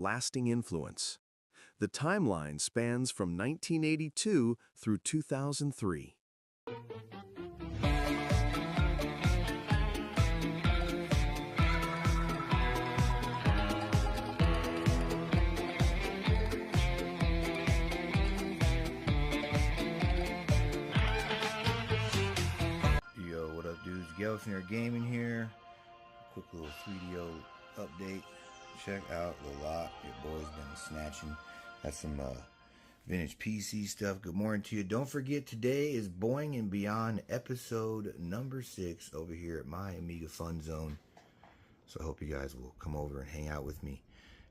lasting influence. The timeline spans from 1982 through 2003. Yo, what up, dudes? Gelsinger Gaming here. Quick little 3DO update. Check out the lot your boy's been snatching. That's some vintage PC stuff. Good morning to you. Don't forget, today is Boing Beyond episode number 6 over here at my Amiga Fun Zone. So I hope you guys will come over and hang out with me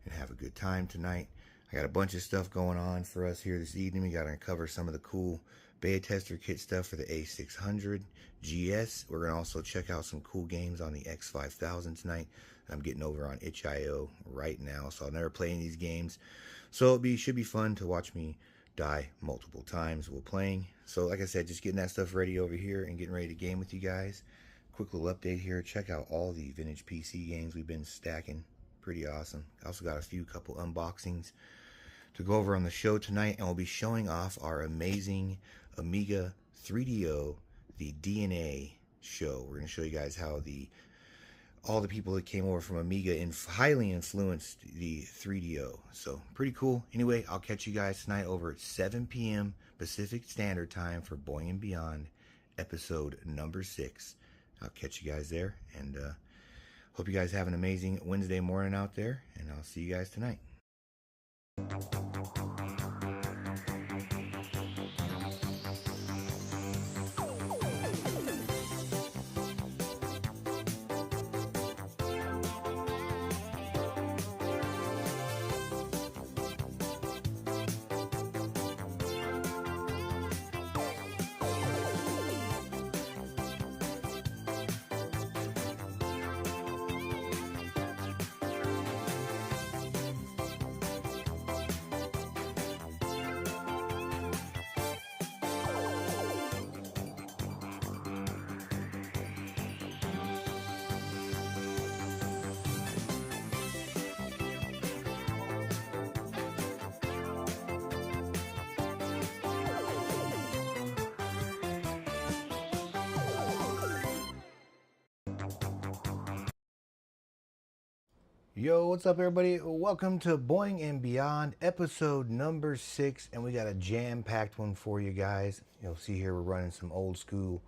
and have a good time tonight. I got a bunch of stuff going on for us here this evening. We got to uncover some of the cool beta tester kit stuff for the A600 GS. We're going to also check out some cool games on the X5000 tonight. I'm getting over on itch.io right now, so I'll never play any of these games. So it should be fun to watch me die multiple times while playing. So like I said, just getting that stuff ready over here and getting ready to game with you guys. Quick little update here. Check out all the vintage PC games we've been stacking. Pretty awesome. I also got a couple unboxings to go over on the show tonight, and we'll be showing off our amazing Amiga 3DO, the DNA show. We're going to show you guys how all the people that came over from Amiga highly influenced the 3DO. So pretty cool. Anyway, I'll catch you guys tonight over at 7 p.m. Pacific Standard Time for Boing Beyond episode number 6. I'll catch you guys there, and hope you guys have an amazing Wednesday morning out there, and I'll see you guys tonight. Yo, what's up, everybody? Welcome to Boing and Beyond episode number 6, and we got a jam-packed one for you guys. You'll see here we're running some old school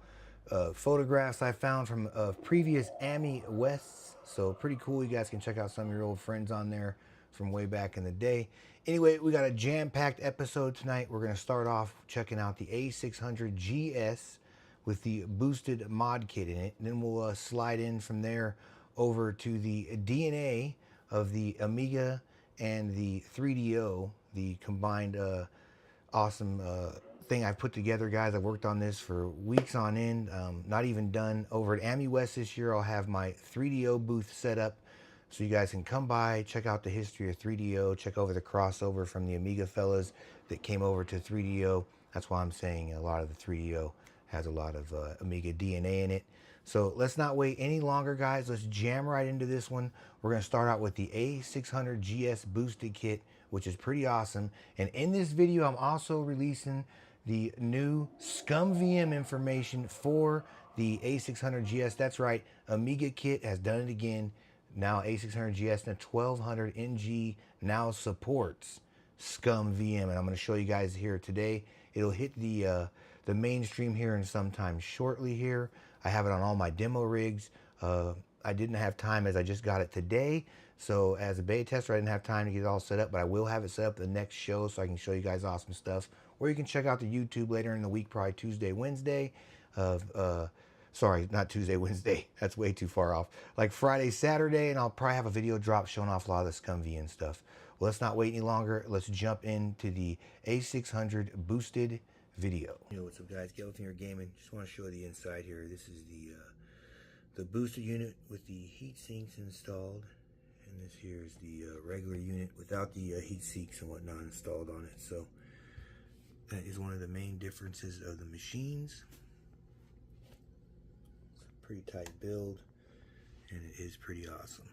photographs I found from previous Ami Wests. So pretty cool. You guys can check out some of your old friends on there from way back in the day. Anyway, we got a jam-packed episode tonight. We're going to start off checking out the A600 GS with the boosted mod kit in it. And then we'll slide in from there over to the DNA of the Amiga and the 3DO, the combined awesome thing I've put together, guys. I've worked on this for weeks on end, not even done. Over at Ami West this year, I'll have my 3DO booth set up so you guys can come by, check out the history of 3DO, check over the crossover from the Amiga fellas that came over to 3DO. That's why I'm saying a lot of the 3DO has a lot of Amiga DNA in it. So let's not wait any longer, guys. Let's jam right into this one. We're going to start out with the A600 GS boosted kit, which is pretty awesome. And in this video, I'm also releasing the new ScumVM information for the A600 GS. That's right, Amiga Kit has done it again. Now A600 GS and 1200 NG now supports ScumVM, and I'm going to show you guys here today. It'll hit the mainstream here in sometime shortly here. I have it on all my demo rigs. I didn't have time as I just got it today. So as a beta tester, I didn't have time to get it all set up, but I will have it set up the next show so I can show you guys awesome stuff. Or you can check out the YouTube later in the week, probably Tuesday, Wednesday. Sorry, not Tuesday, Wednesday. That's way too far off. Like Friday, Saturday, and I'll probably have a video drop showing off a lot of the ScumVM stuff. Well, let's not wait any longer. Let's jump into the A600 boosted video. Yo, what's up, guys? Gelsinger Gaming. Just want to show the inside here. This is the booster unit with the heat sinks installed, and this here is the regular unit without the heat sinks and whatnot installed on it. So that is one of the main differences of the machines. It's a pretty tight build, and it is pretty awesome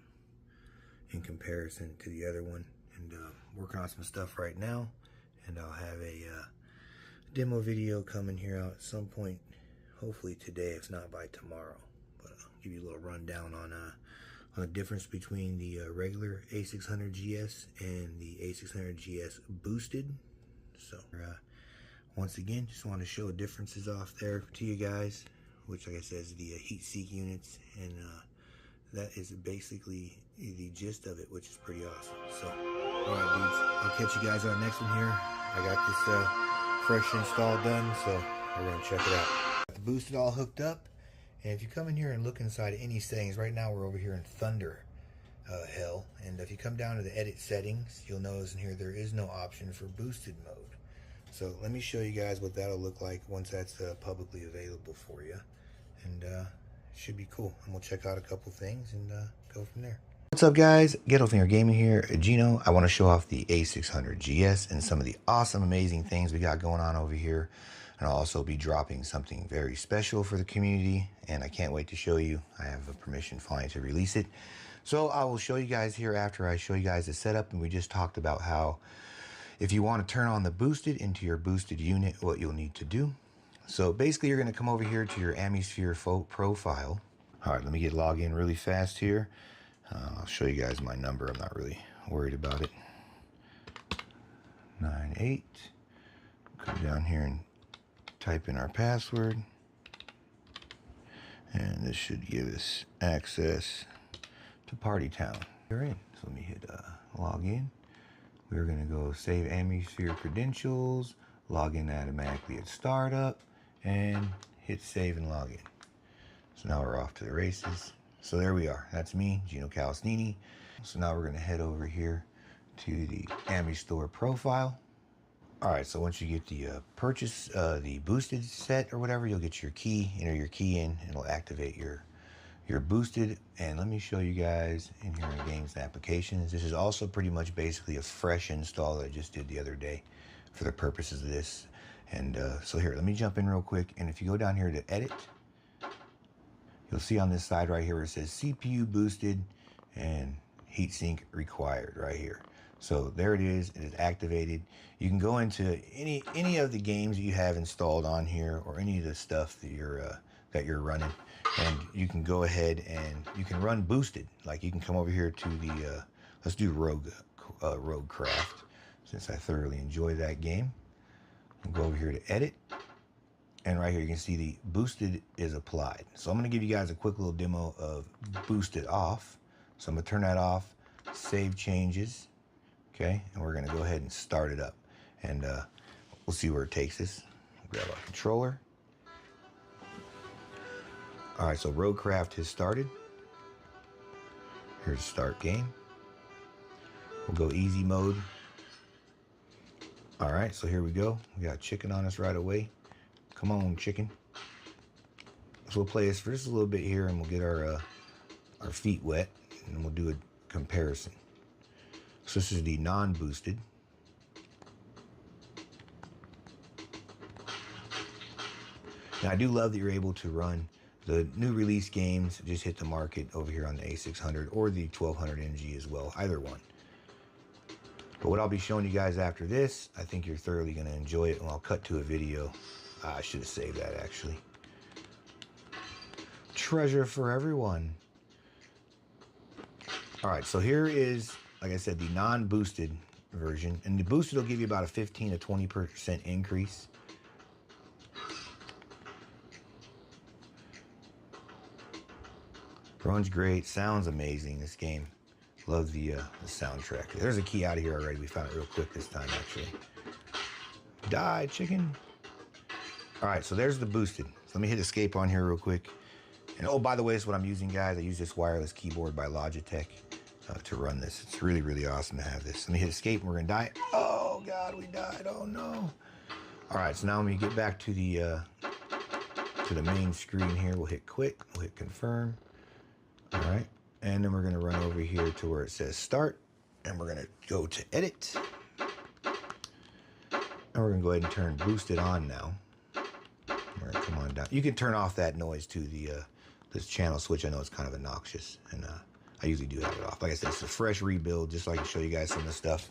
in comparison to the other one. And working on some stuff right now, and I'll have a demo video coming here out at some point, hopefully today, if not by tomorrow. But I'll give you a little rundown on the difference between the regular A600GS and the A600GS boosted. So once again, just want to show differences off there to you guys, which, like I said, is the heat seek units, and that is basically the gist of it, which is pretty awesome. So, alright dudes, I'll catch you guys on the next one here. I got this fresh install done, so we're going to check it out. Got the boosted all hooked up, and if you come in here and look inside any settings, right now we're over here in Thunder hell, and if you come down to the edit settings, you'll notice in here there is no option for boosted mode. So let me show you guys what that'll look like once that's publicly available for you, and it should be cool. And we'll check out a couple things and go from there. What's up guys, Ghettofinger Gaming here, Gino. I want to show off the A600GS and some of the awesome, amazing things we got going on over here. And I'll also be dropping something very special for the community, and I can't wait to show you. I have a permission finally to release it. So I will show you guys here after I show you guys the setup, and we just talked about how if you want to turn on the boosted into your boosted unit, what you'll need to do. So basically you're going to come over here to your AmiSphere profile. All right, let me get logged in really fast here. I'll show you guys my number. I'm not really worried about it. 98. Come down here and type in our password. And this should give us access to Party Town. You're in. So let me hit log in. We're going to go save AmiSphere credentials, log in automatically at startup, and hit save and log in. So now we're off to the races. So there we are. That's me, Gino Calesnini. So now we're going to head over here to the AmiStore profile. All right, so once you get the purchase, the boosted set or whatever, you'll get your key, enter your key in, and it'll activate your boosted. And let me show you guys in here in games and applications. This is also pretty much basically a fresh install that I just did the other day for the purposes of this. And so here, let me jump in real quick. And if you go down here to edit, you'll see on this side right here where it says CPU boosted and heatsink required right here. So there it is activated. You can go into any of the games that you have installed on here, or any of the stuff that you're running, and you can go ahead and you can run boosted. Like you can come over here to the let's do Roguecraft, since I thoroughly enjoy that game. We'll go over here to edit, and right here you can see the boosted is applied. So I'm going to give you guys a quick little demo of boosted off. So I'm going to turn that off, save changes. Okay, and we're going to go ahead and start it up, and we'll see where it takes us. Grab our controller. All right, so Roguecraft has started. Here's start game. We'll go easy mode. All right, so here we go. We got chicken on us right away. Come on, chicken. So we'll play this for just a little bit here, and we'll get our feet wet, and we'll do a comparison. So this is the non-boosted. Now I do love that you're able to run the new release games. Just hit the market over here on the A600 or the 1200MG as well, either one. But what I'll be showing you guys after this, I think you're thoroughly going to enjoy it, and I'll cut to a video. I should have saved that actually. Treasure for everyone. All right, so here is, like I said, the non-boosted version, and the boosted will give you about a 15 to 20% increase. Runs great, sounds amazing. This game, love the soundtrack. There's a key out of here already. We found it real quick this time, actually. Die, chicken. All right, so there's the boosted. So let me hit escape on here real quick. And oh, by the way, this is what I'm using, guys. I use this wireless keyboard by Logitech to run this. It's really, really awesome to have this. Let me hit escape and we're gonna die. Oh God, we died, oh no. All right, so now when we get back to the main screen here, we'll hit quit, we'll hit confirm. All right, and then we're gonna run over here to where it says start, and we're gonna go to edit. And we're gonna go ahead and turn boosted on now. We're gonna come on down. You can turn off that noise to the this channel switch. I know it's kind of obnoxious, and I usually do have it off. Like I said, it's a fresh rebuild, just so I can show you guys some of the stuff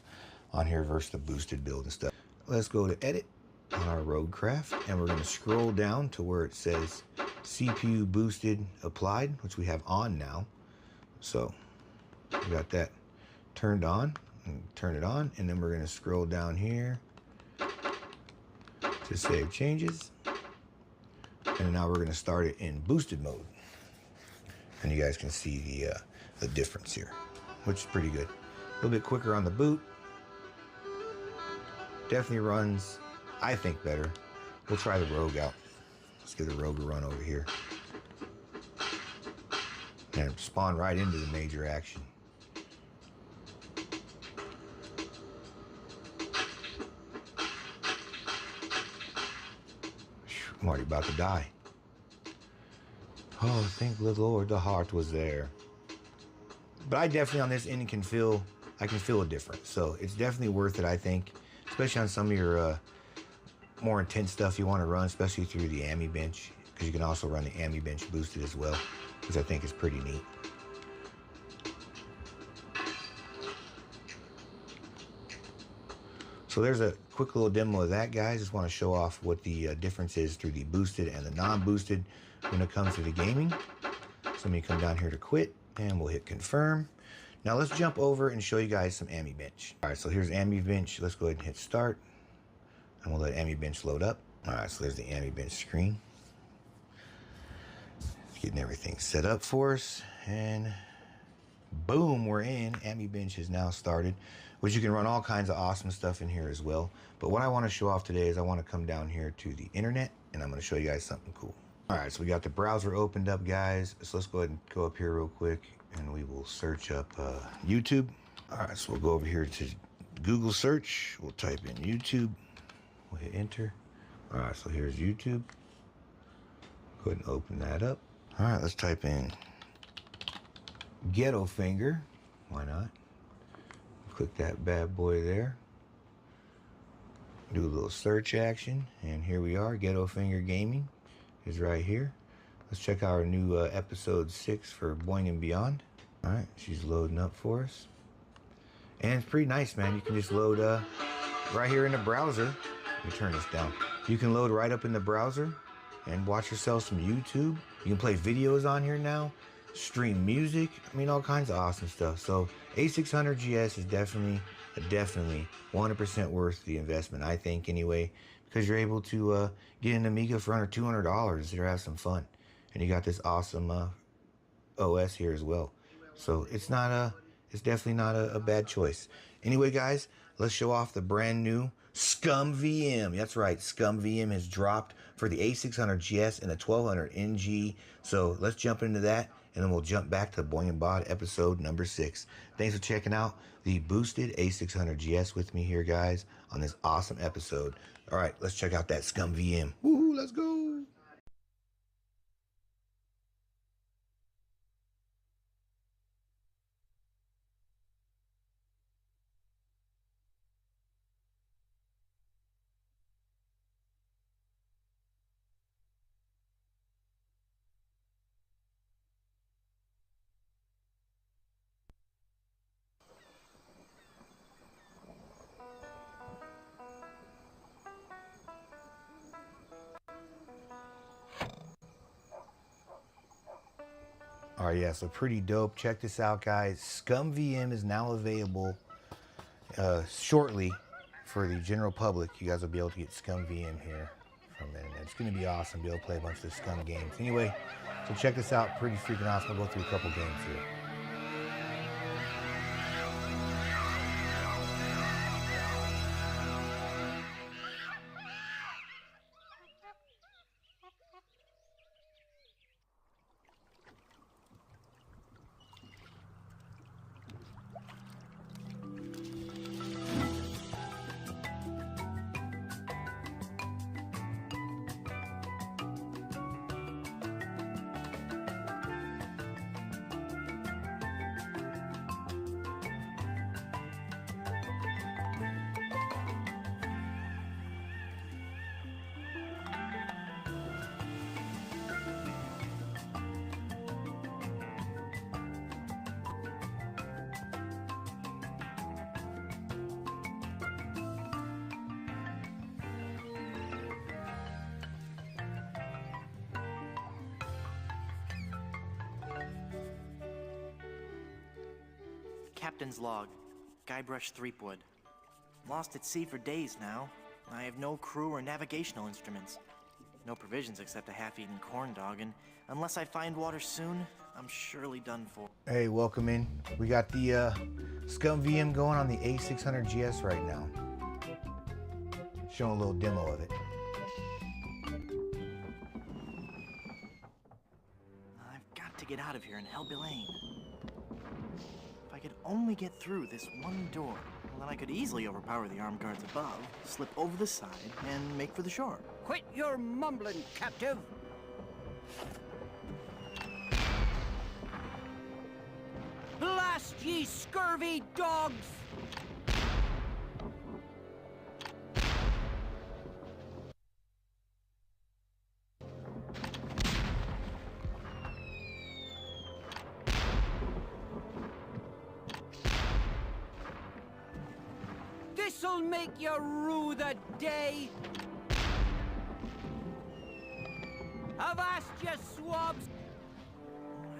on here versus the boosted build and stuff. Let's go to edit on our Roadcraft, and we're going to scroll down to where it says CPU boosted applied, which we have on now. So we got that turned on, and turn it on, and then we're going to scroll down here to save changes, and now we're going to start it in boosted mode, and you guys can see the difference here, which is pretty good. A little bit quicker on the boot. Definitely runs, I think, better. We'll try the Rogue out. Let's give the Rogue a run over here. And spawn right into the major action. I'm already about to die. Oh, thank the Lord, the heart was there. But I definitely on this end I can feel a difference. So it's definitely worth it, I think. Especially on some of your more intense stuff you want to run, especially through the Ami bench, because you can also run the Ami bench boosted as well, which I think is pretty neat. So there's a quick little demo of that, guys. Just want to show off what the difference is through the boosted and the non-boosted when it comes to the gaming. So let me come down here to quit, and we'll hit confirm. Now let's jump over and show you guys some Ami bench. All right, so here's Ami bench. Let's go ahead and hit start, and we'll let Ami bench load up. All right, so there's the Ami bench screen. Getting everything set up for us, and boom, we're in. Ami bench is now started, which you can run all kinds of awesome stuff in here as well. But what I want to show off today is I want to come down here to the internet, and I'm going to show you guys something cool. All right, so we got the browser opened up, guys. So let's go ahead and go up here real quick, and we will search up YouTube. All right, so we'll go over here to Google search. We'll type in YouTube. We'll hit enter. All right, so here's YouTube. Go ahead and open that up. All right, let's type in Ghetto Finger. Why not? Click that bad boy there. Do a little search action, and here we are. Ghetto Finger Gaming is right here. Let's check out our new episode 6 for Boing Beyond. All right, she's loading up for us. And it's pretty nice, man. You can just load right here in the browser. Let me turn this down. You can load right up in the browser and watch yourself some YouTube. You can play videos on here now, stream music. I mean, all kinds of awesome stuff. So A600GS is definitely 100% worth the investment, I think, anyway, because you're able to get an Amiga for under $200 to have some fun. And you got this awesome OS here as well. So it's definitely not a bad choice. Anyway, guys, let's show off the brand new Scum VM. That's right, Scum VM has dropped for the A600GS and the 1200NG. So let's jump into that, and then we'll jump back to Boing Beyond episode number 6. Thanks for checking out the boosted A600GS with me here, guys, on this awesome episode. All right, let's check out that Scum VM. Woohoo, let's go. All right, yeah, so pretty dope. Check this out, guys. Scum VM is now available shortly for the general public. You guys will be able to get Scum VM here from it. It's going to be awesome. Be able to play a bunch of the Scum games. Anyway, so check this out. Pretty freaking awesome. We'll go through a couple games here. Captain's log. Guybrush Threepwood. Lost at sea for days now. I have no crew or navigational instruments. No provisions except a half-eaten corn dog, and unless I find water soon, I'm surely done for. Hey, welcome in. We got the Scum VM going on the A600GS right now. Showing a little demo of it. I've got to get out of here and help Elaine. If I could only get through this one door, well, then I could easily overpower the armed guards above, slip over the side, and make for the shore. Quit your mumbling, captive! Blast ye scurvy dogs! This'll make you rue the day! Avast, you swabs!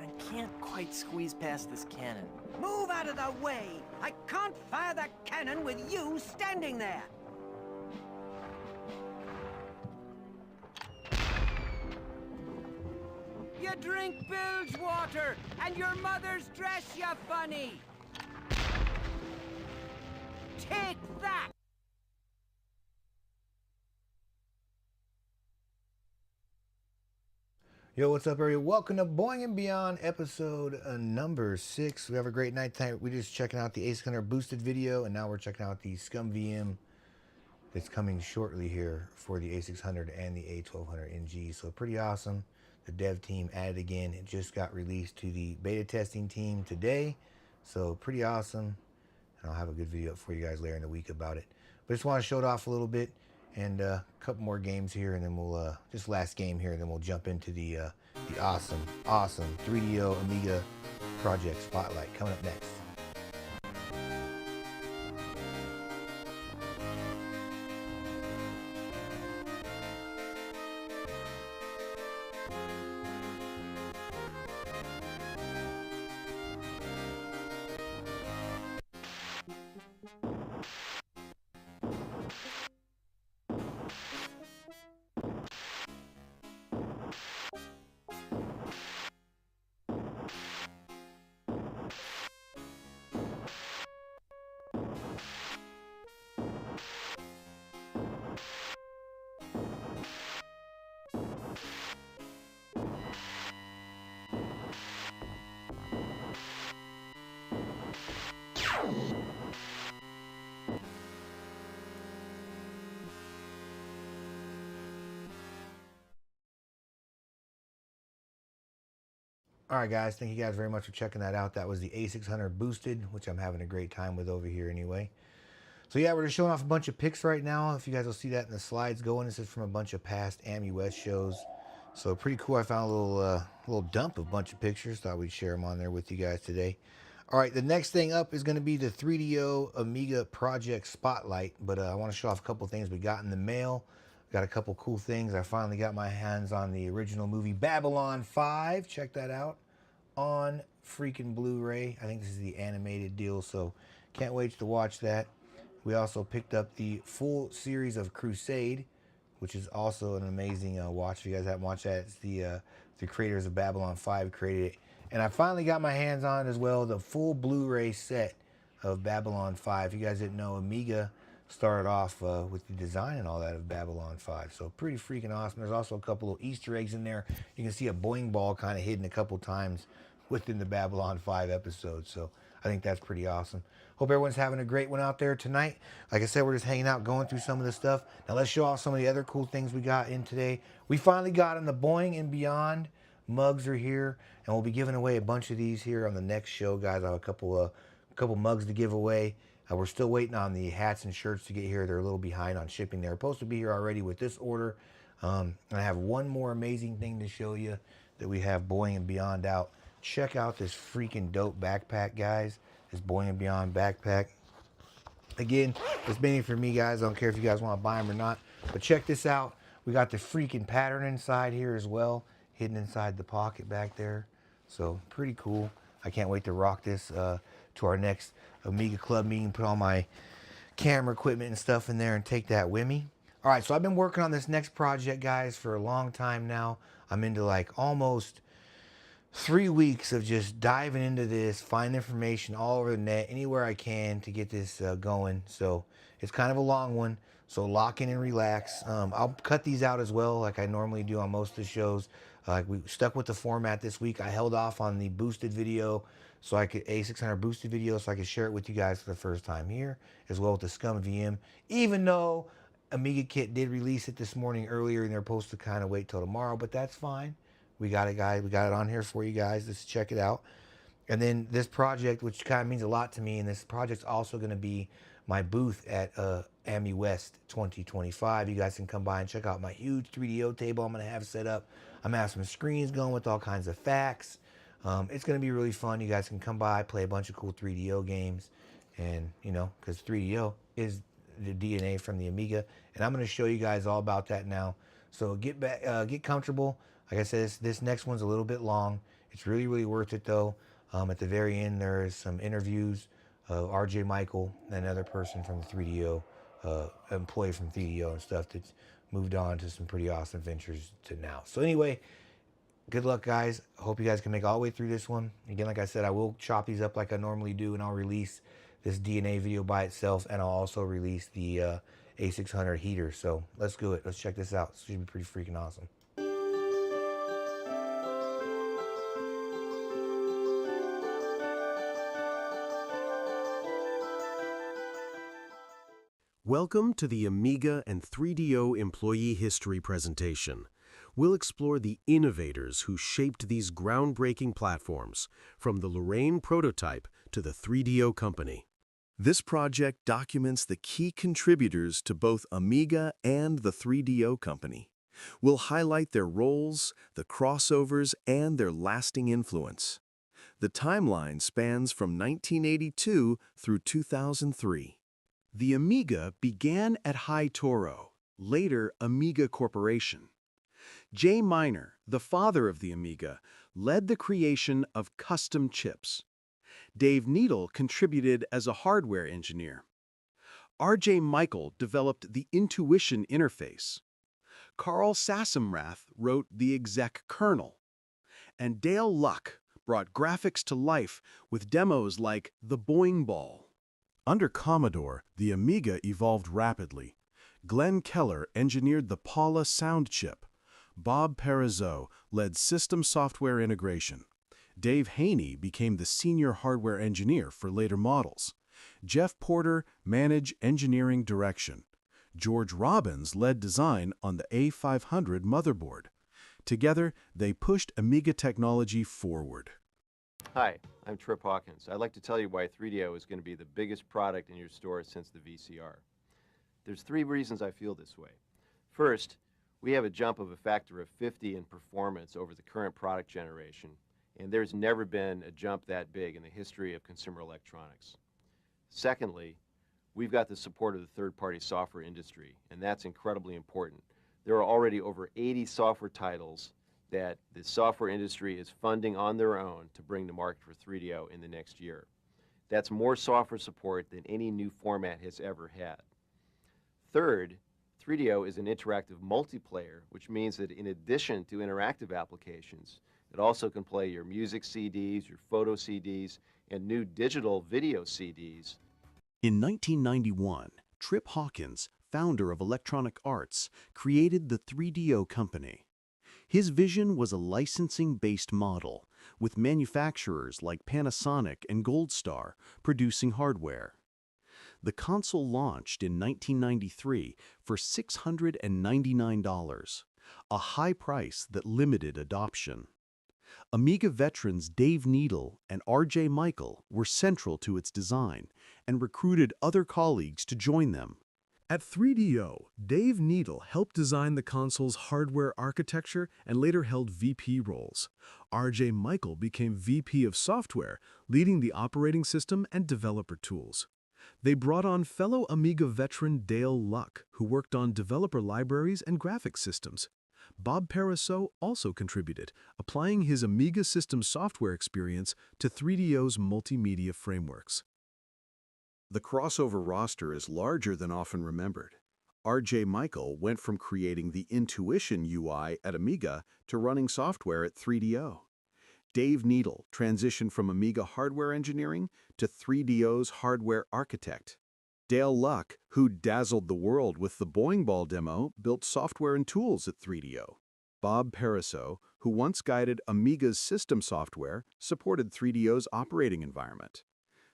I can't quite squeeze past this cannon. Move out of the way! I can't fire the cannon with you standing there! You drink bilge water, and your mother's dress you funny! Take that! Yo, what's up, everybody? Welcome to Boing Beyond episode number 6. We have a great night tonight. We're just checking out the A600 boosted video, and now we're checking out the Scum VM that's coming shortly here for the A600 and the A1200NG. So pretty awesome. The dev team added again. It just got released to the beta testing team today. So pretty awesome. And I'll have a good video up for you guys later in the week about it. But just want to show it off a little bit. And a couple more games here, and then we'll just last game here, and then we'll jump into the awesome 3DO Amiga Project Spotlight coming up next. All right, guys, thank you guys very much for checking that out. That was the A600 boosted, which I'm having a great time with over here anyway. So yeah, we're just showing off a bunch of pics right now. If you guys will see that in the slides going, this is from a bunch of past AmiWest shows. So pretty cool. I found a little dump of a bunch of pictures. Thought we'd share them on there with you guys today. All right, the next thing up is going to be the 3DO Amiga Project Spotlight. But I want to show off a couple things we got in the mail. Got a couple cool things. I finally got my hands on the original movie Babylon 5. Check that out on freaking Blu-ray. I think this is the animated deal, so can't wait to watch that. We also picked up the full series of Crusade, which is also an amazing watch. If you guys haven't watched that, it's the creators of Babylon 5 created it. And I finally got my hands on as well the full Blu-ray set of Babylon 5. If you guys didn't know, Amiga started off with the design and all that of Babylon 5. So pretty freaking awesome. There's also a couple of Easter eggs in there. You can see a Boing ball kind of hidden a couple times within the Babylon 5 episode. So I think that's pretty awesome. Hope everyone's having a great one out there tonight. Like I said, we're just hanging out, going through some of the stuff. Now let's show off some of the other cool things we got in today. We finally got in the Boing and Beyond. Mugs are here, and we'll be giving away a bunch of these here on the next show, guys. I have a couple mugs to give away. We're still waiting on the hats and shirts to get here. They're a little behind on shipping. They're supposed to be here already with this order. And I have one more amazing thing to show you that we have Boing and Beyond out. Check out this freaking dope backpack, guys. This Boing and Beyond backpack. Again, it's mainly for me, guys. I don't care if you guys want to buy them or not. But check this out. We got the freaking pattern inside here as well, hidden inside the pocket back there. So pretty cool. I can't wait to rock this to our next Amiga Club meeting, put all my camera equipment and stuff in there and take that with me. All right, so I've been working on this next project, guys, for a long time now. I'm into like almost 3 weeks of just diving into this, find information all over the net, anywhere I can to get this going. So it's kind of a long one, so lock in and relax. I'll cut these out as well, like I normally do on most of the shows. We stuck with the format this week. I held off on the boosted video, so I could A600 boosted video, so I could share it with you guys for the first time here, as well with the Scum VM. Even though Amiga Kit did release it this morning earlier, and they're supposed to kind of wait till tomorrow, but that's fine. We got it, guys. We got it on here for you guys. Just check it out. And then this project, which kind of means a lot to me, and this project's also going to be my booth at AMI West 2025. You guys can come by and check out my huge 3DO table I'm going to have set up. I'm going to have some screens going with all kinds of facts. It's going to be really fun. You guys can come by, play a bunch of cool 3DO games. And, you know, because 3DO is the DNA from the Amiga. And I'm going to show you guys all about that now. So get back, get comfortable. Like I said, this next one's a little bit long. It's really, really worth it, though. At the very end, there's some interviews. RJ Michael, another person from the 3DO, employee from 3DO and stuff that's moved on to some pretty awesome ventures to now. So anyway, good luck, guys. I hope you guys can make all the way through this one. Again, like I said, I will chop these up like I normally do, and I'll release this DNA video by itself, and I'll also release the A600 heater. So let's do it. Let's check this out. It should be pretty freaking awesome. Welcome to the Amiga and 3DO Employee History presentation. We'll explore the innovators who shaped these groundbreaking platforms, from the Lorraine prototype to the 3DO company. This project documents the key contributors to both Amiga and the 3DO company. We'll highlight their roles, the crossovers, and their lasting influence. The timeline spans from 1982 through 2003. The Amiga began at High Toro, later Amiga Corporation. Jay Miner, the father of the Amiga, led the creation of custom chips. Dave Needle contributed as a hardware engineer. R.J. Michael developed the Intuition interface. Carl Sassamrath wrote the exec kernel. And Dale Luck brought graphics to life with demos like the Boing Ball. Under Commodore, the Amiga evolved rapidly. Glenn Keller engineered the Paula sound chip. Bob Perizot led system software integration. Dave Haney became the senior hardware engineer for later models. Jeff Porter managed engineering direction. George Robbins led design on the A500 motherboard. Together, they pushed Amiga technology forward. Hi, I'm Trip Hawkins. I'd like to tell you why 3DO is going to be the biggest product in your store since the VCR. There's 3 reasons I feel this way. First, we have a jump of a factor of 50 in performance over the current product generation, and there's never been a jump that big in the history of consumer electronics. Secondly, we've got the support of the third-party software industry, and that's incredibly important. There are already over 80 software titles that the software industry is funding on their own to bring to market for 3DO in the next year. That's more software support than any new format has ever had. Third, 3DO is an interactive multiplayer, which means that in addition to interactive applications, it also can play your music CDs, your photo CDs, and new digital video CDs. In 1991, Trip Hawkins, founder of Electronic Arts, created the 3DO company. His vision was a licensing-based model, with manufacturers like Panasonic and Gold Star producing hardware. The console launched in 1993 for $699, a high price that limited adoption. Amiga veterans Dave Needle and R.J. Michael were central to its design and recruited other colleagues to join them. At 3DO, Dave Needle helped design the console's hardware architecture and later held VP roles. R.J. Michael became VP of software, leading the operating system and developer tools. They brought on fellow Amiga veteran Dale Luck, who worked on developer libraries and graphics systems. Bob Pariseau also contributed, applying his Amiga system software experience to 3DO's multimedia frameworks. The crossover roster is larger than often remembered. R.J. Michael went from creating the Intuition UI at Amiga to running software at 3DO. Dave Needle transitioned from Amiga hardware engineering to 3DO's hardware architect. Dale Luck, who dazzled the world with the Boing Ball demo, built software and tools at 3DO. Bob Pariseau, who once guided Amiga's system software, supported 3DO's operating environment.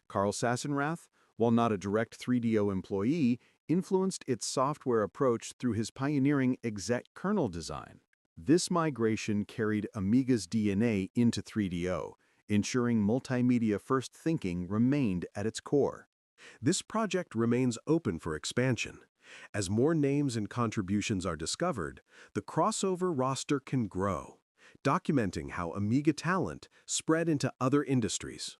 Carl Sassenrath, while not a direct 3DO employee, influenced its software approach through his pioneering exec kernel design. This migration carried Amiga's DNA into 3DO, ensuring multimedia-first thinking remained at its core. This project remains open for expansion. As more names and contributions are discovered, the crossover roster can grow, documenting how Amiga talent spread into other industries.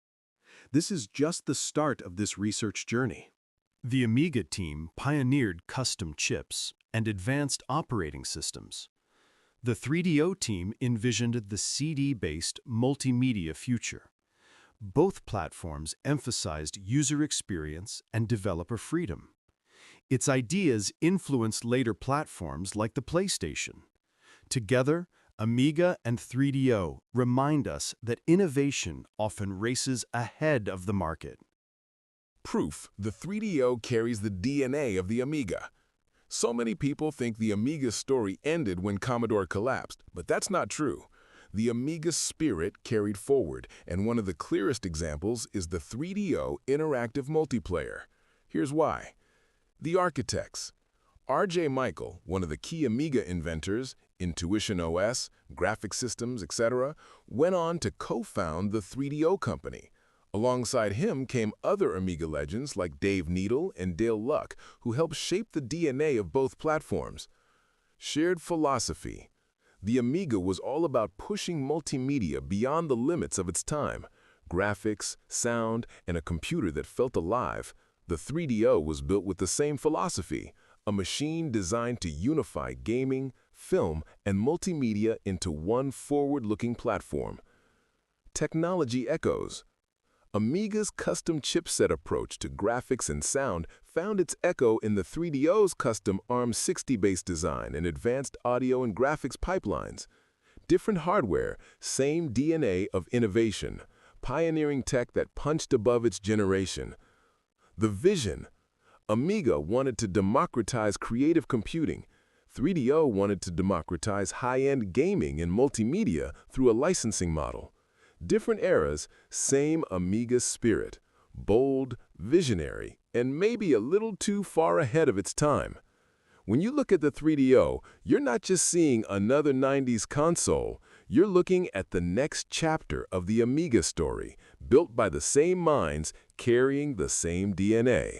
This is just the start of this research journey. The Amiga team pioneered custom chips and advanced operating systems. The 3DO team envisioned the CD-based multimedia future. Both platforms emphasized user experience and developer freedom. Its ideas influenced later platforms like the PlayStation. Together, Amiga and 3DO remind us that innovation often races ahead of the market. Proof the 3DO carries the DNA of the Amiga. So many people think the Amiga story ended when Commodore collapsed, but that's not true. The Amiga spirit carried forward, and one of the clearest examples is the 3DO interactive multiplayer. Here's why. The architects. R.J. Michael, one of the key Amiga inventors, Intuition OS, graphic systems, etc., went on to co-found the 3DO company. Alongside him came other Amiga legends like Dave Needle and Dale Luck, who helped shape the DNA of both platforms. Shared philosophy. The Amiga was all about pushing multimedia beyond the limits of its time. Graphics, sound, and a computer that felt alive. The 3DO was built with the same philosophy, a machine designed to unify gaming, film, and multimedia into one forward-looking platform. Technology echoes. Amiga's custom chipset approach to graphics and sound found its echo in the 3DO's custom ARM60-based design and advanced audio and graphics pipelines. Different hardware, same DNA of innovation, pioneering tech that punched above its generation. The vision. Amiga wanted to democratize creative computing. 3DO wanted to democratize high-end gaming and multimedia through a licensing model. Different eras, same Amiga spirit, bold, visionary, and maybe a little too far ahead of its time. When you look at the 3DO, you're not just seeing another 90s console, you're looking at the next chapter of the Amiga story, built by the same minds, carrying the same DNA.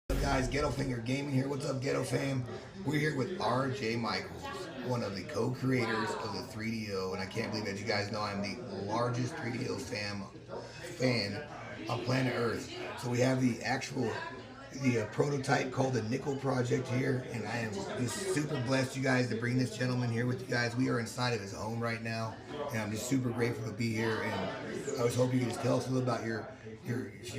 What's up guys, Ghetto Finger Gaming here. What's up Ghetto fam? We're here with R.J. Michaels, one of the co-creators of the 3DO, and I can't believe that you guys know I'm the largest 3DO fan on planet Earth. So we have the prototype called the Nickel Project here, and I am just super blessed you guys to bring this gentleman here with you guys. We are inside of his home right now, and I'm just super grateful to be here, and I was hoping you could just tell us a little about your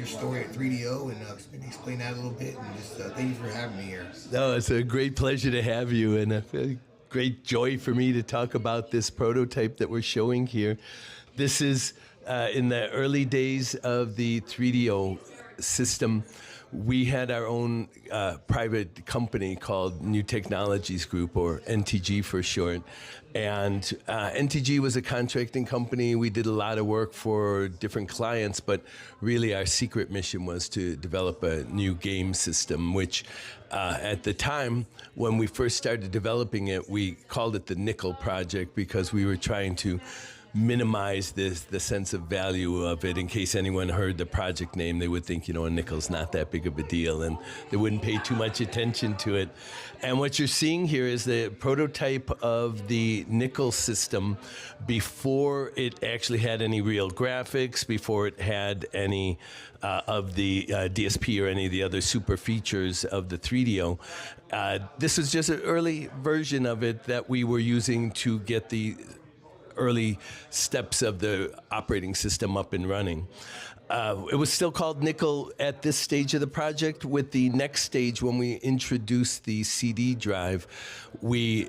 story at 3DO and maybe explain that a little bit, and just thank you for having me here. No, it's a great pleasure to have you, and a great joy for me to talk about this prototype that we're showing here. This is in the early days of the 3DO system. We had our own private company called New Technologies Group, or NTG for short. And NTG was a contracting company. We did a lot of work for different clients, but really our secret mission was to develop a new game system, which at the time, when we first started developing it, we called it the Nickel Project because we were trying to minimize the sense of value of it. In case anyone heard the project name, they would think, a nickel's not that big of a deal, and they wouldn't pay too much attention to it. And what you're seeing here is the prototype of the nickel system before it actually had any real graphics, before it had any of the DSP or any of the other super features of the 3DO. This was just an early version of it that we were using to get the early steps of the operating system up and running. It was still called Nickel at this stage of the project. With the next stage, when we introduced the CD drive, we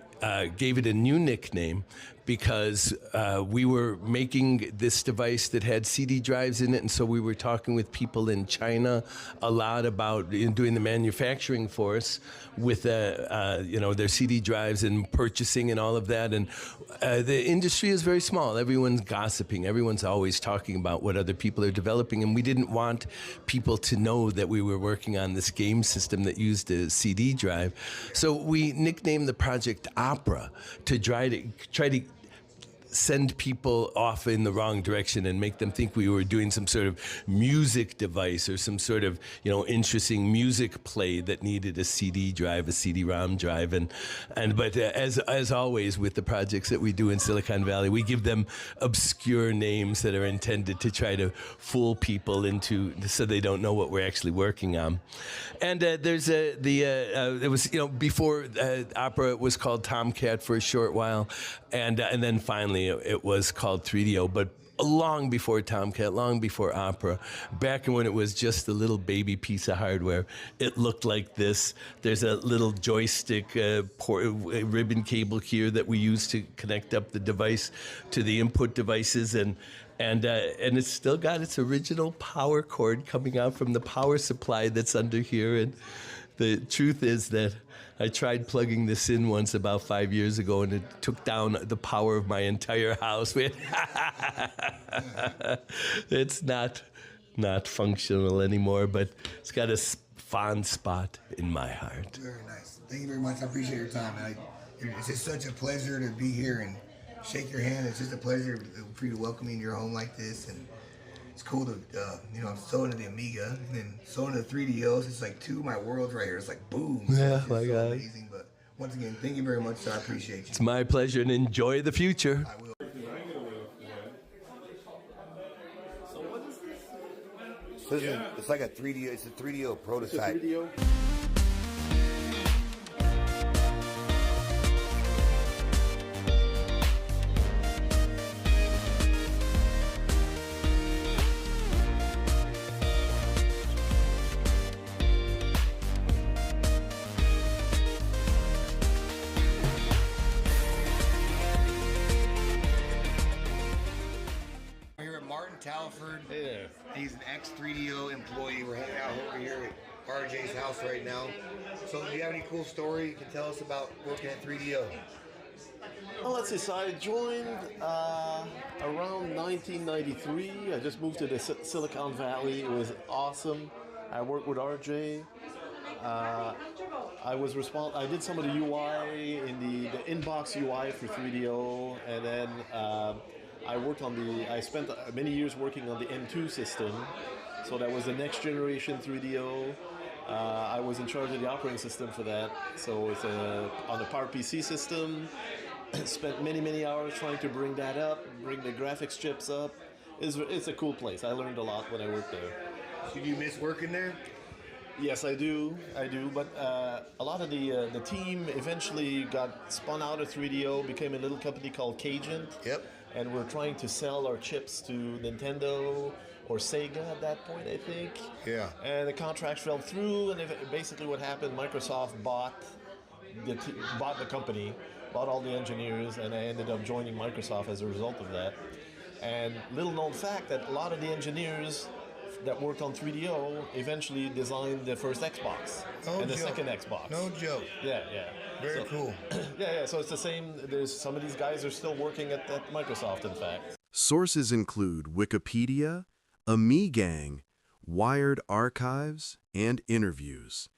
gave it a new nickname because we were making this device that had CD drives in it, and so we were talking with people in China a lot about doing the manufacturing for us with their CD drives and purchasing and all of that. And the industry is very small. Everyone's gossiping. Everyone's always talking about what other people are developing, and we didn't want people to know that we were working on this game system that used a CD drive. So we nicknamed the project Opera to try to send people off in the wrong direction and make them think we were doing some sort of music device or some sort of interesting music play that needed a CD drive, a CD-ROM drive, but as always with the projects that we do in Silicon Valley, we give them obscure names that are intended to try to fool people so they don't know what we're actually working on. And there's it was before Opera it was called Tomcat for a short while, and then finally it was called 3DO, but long before Tomcat, long before Opera, back when it was just a little baby piece of hardware, it looked like this. There's a little joystick ribbon cable here that we use to connect up the device to the input devices, and it's still got its original power cord coming out from the power supply that's under here. And the truth is that I tried plugging this in once about 5 years ago, and it took down the power of my entire house. It's not functional anymore, but it's got a fond spot in my heart. Very nice. Thank you very much. I appreciate your time. It's just such a pleasure to be here and shake your hand. It's just a pleasure for you to welcome me in your home like this, and it's cool to, I'm so into the Amiga and then so into the 3DOs. It's like two of my worlds right here. It's like boom. Yeah, it's my so God. Amazing. But once again, thank you very much, sir. I appreciate you. It's my pleasure, and enjoy the future. I will. It's like a 3DO. It's a 3DO prototype. Talford. Hey there. He's an ex-3DO employee. We're hanging out over here at RJ's house right now. So do you have any cool story you can tell us about working at 3DO? Well, let's see. So I joined around 1993. I just moved to the Silicon Valley. It was awesome. I worked with RJ. I did some of the UI in the inbox UI for 3DO, and then I spent many years working on the M2 system, so that was the next generation 3DO. I was in charge of the operating system for that, so it's on the PowerPC system. Spent many hours trying to bring that up, bring the graphics chips up. It's a cool place. I learned a lot when I worked there. Do you miss working there? Yes, I do, but a lot of the team eventually got spun out of 3DO, became a little company called Cajun. Yep. And we're trying to sell our chips to Nintendo or Sega at that point, I think. Yeah. And the contracts fell through, and basically what happened, Microsoft bought the company, bought all the engineers, and I ended up joining Microsoft as a result of that. And little known fact that a lot of the engineers that worked on 3DO eventually designed the first Xbox and the second Xbox. No joke. Yeah. Very cool. Yeah, so it's the same. There's some of these guys are still working at Microsoft, in fact. Sources include Wikipedia, Amigang, Wired Archives, and interviews.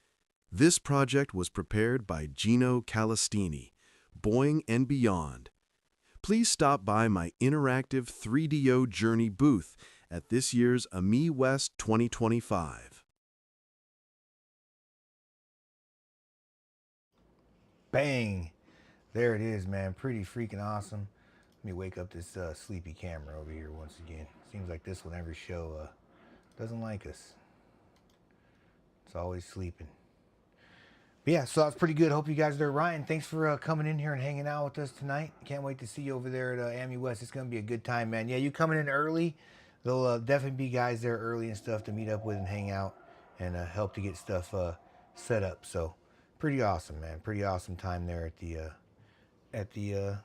This project was prepared by Gino Calistini, Boing Beyond. please stop by my interactive 3DO Journey booth at this year's AMI West 2025. Bang! There it is, man. Pretty freaking awesome. Let me wake up this sleepy camera over here once again. Seems like this one every show doesn't like us. It's always sleeping. But yeah, so that's pretty good. Hope you guys are there. Ryan, thanks for coming in here and hanging out with us tonight. Can't wait to see you over there at AMI West. It's going to be a good time, man. Yeah, you coming in early. There'll definitely be guys there early and stuff to meet up with and hang out and help to get stuff set up. So pretty awesome, man. Pretty awesome time there at the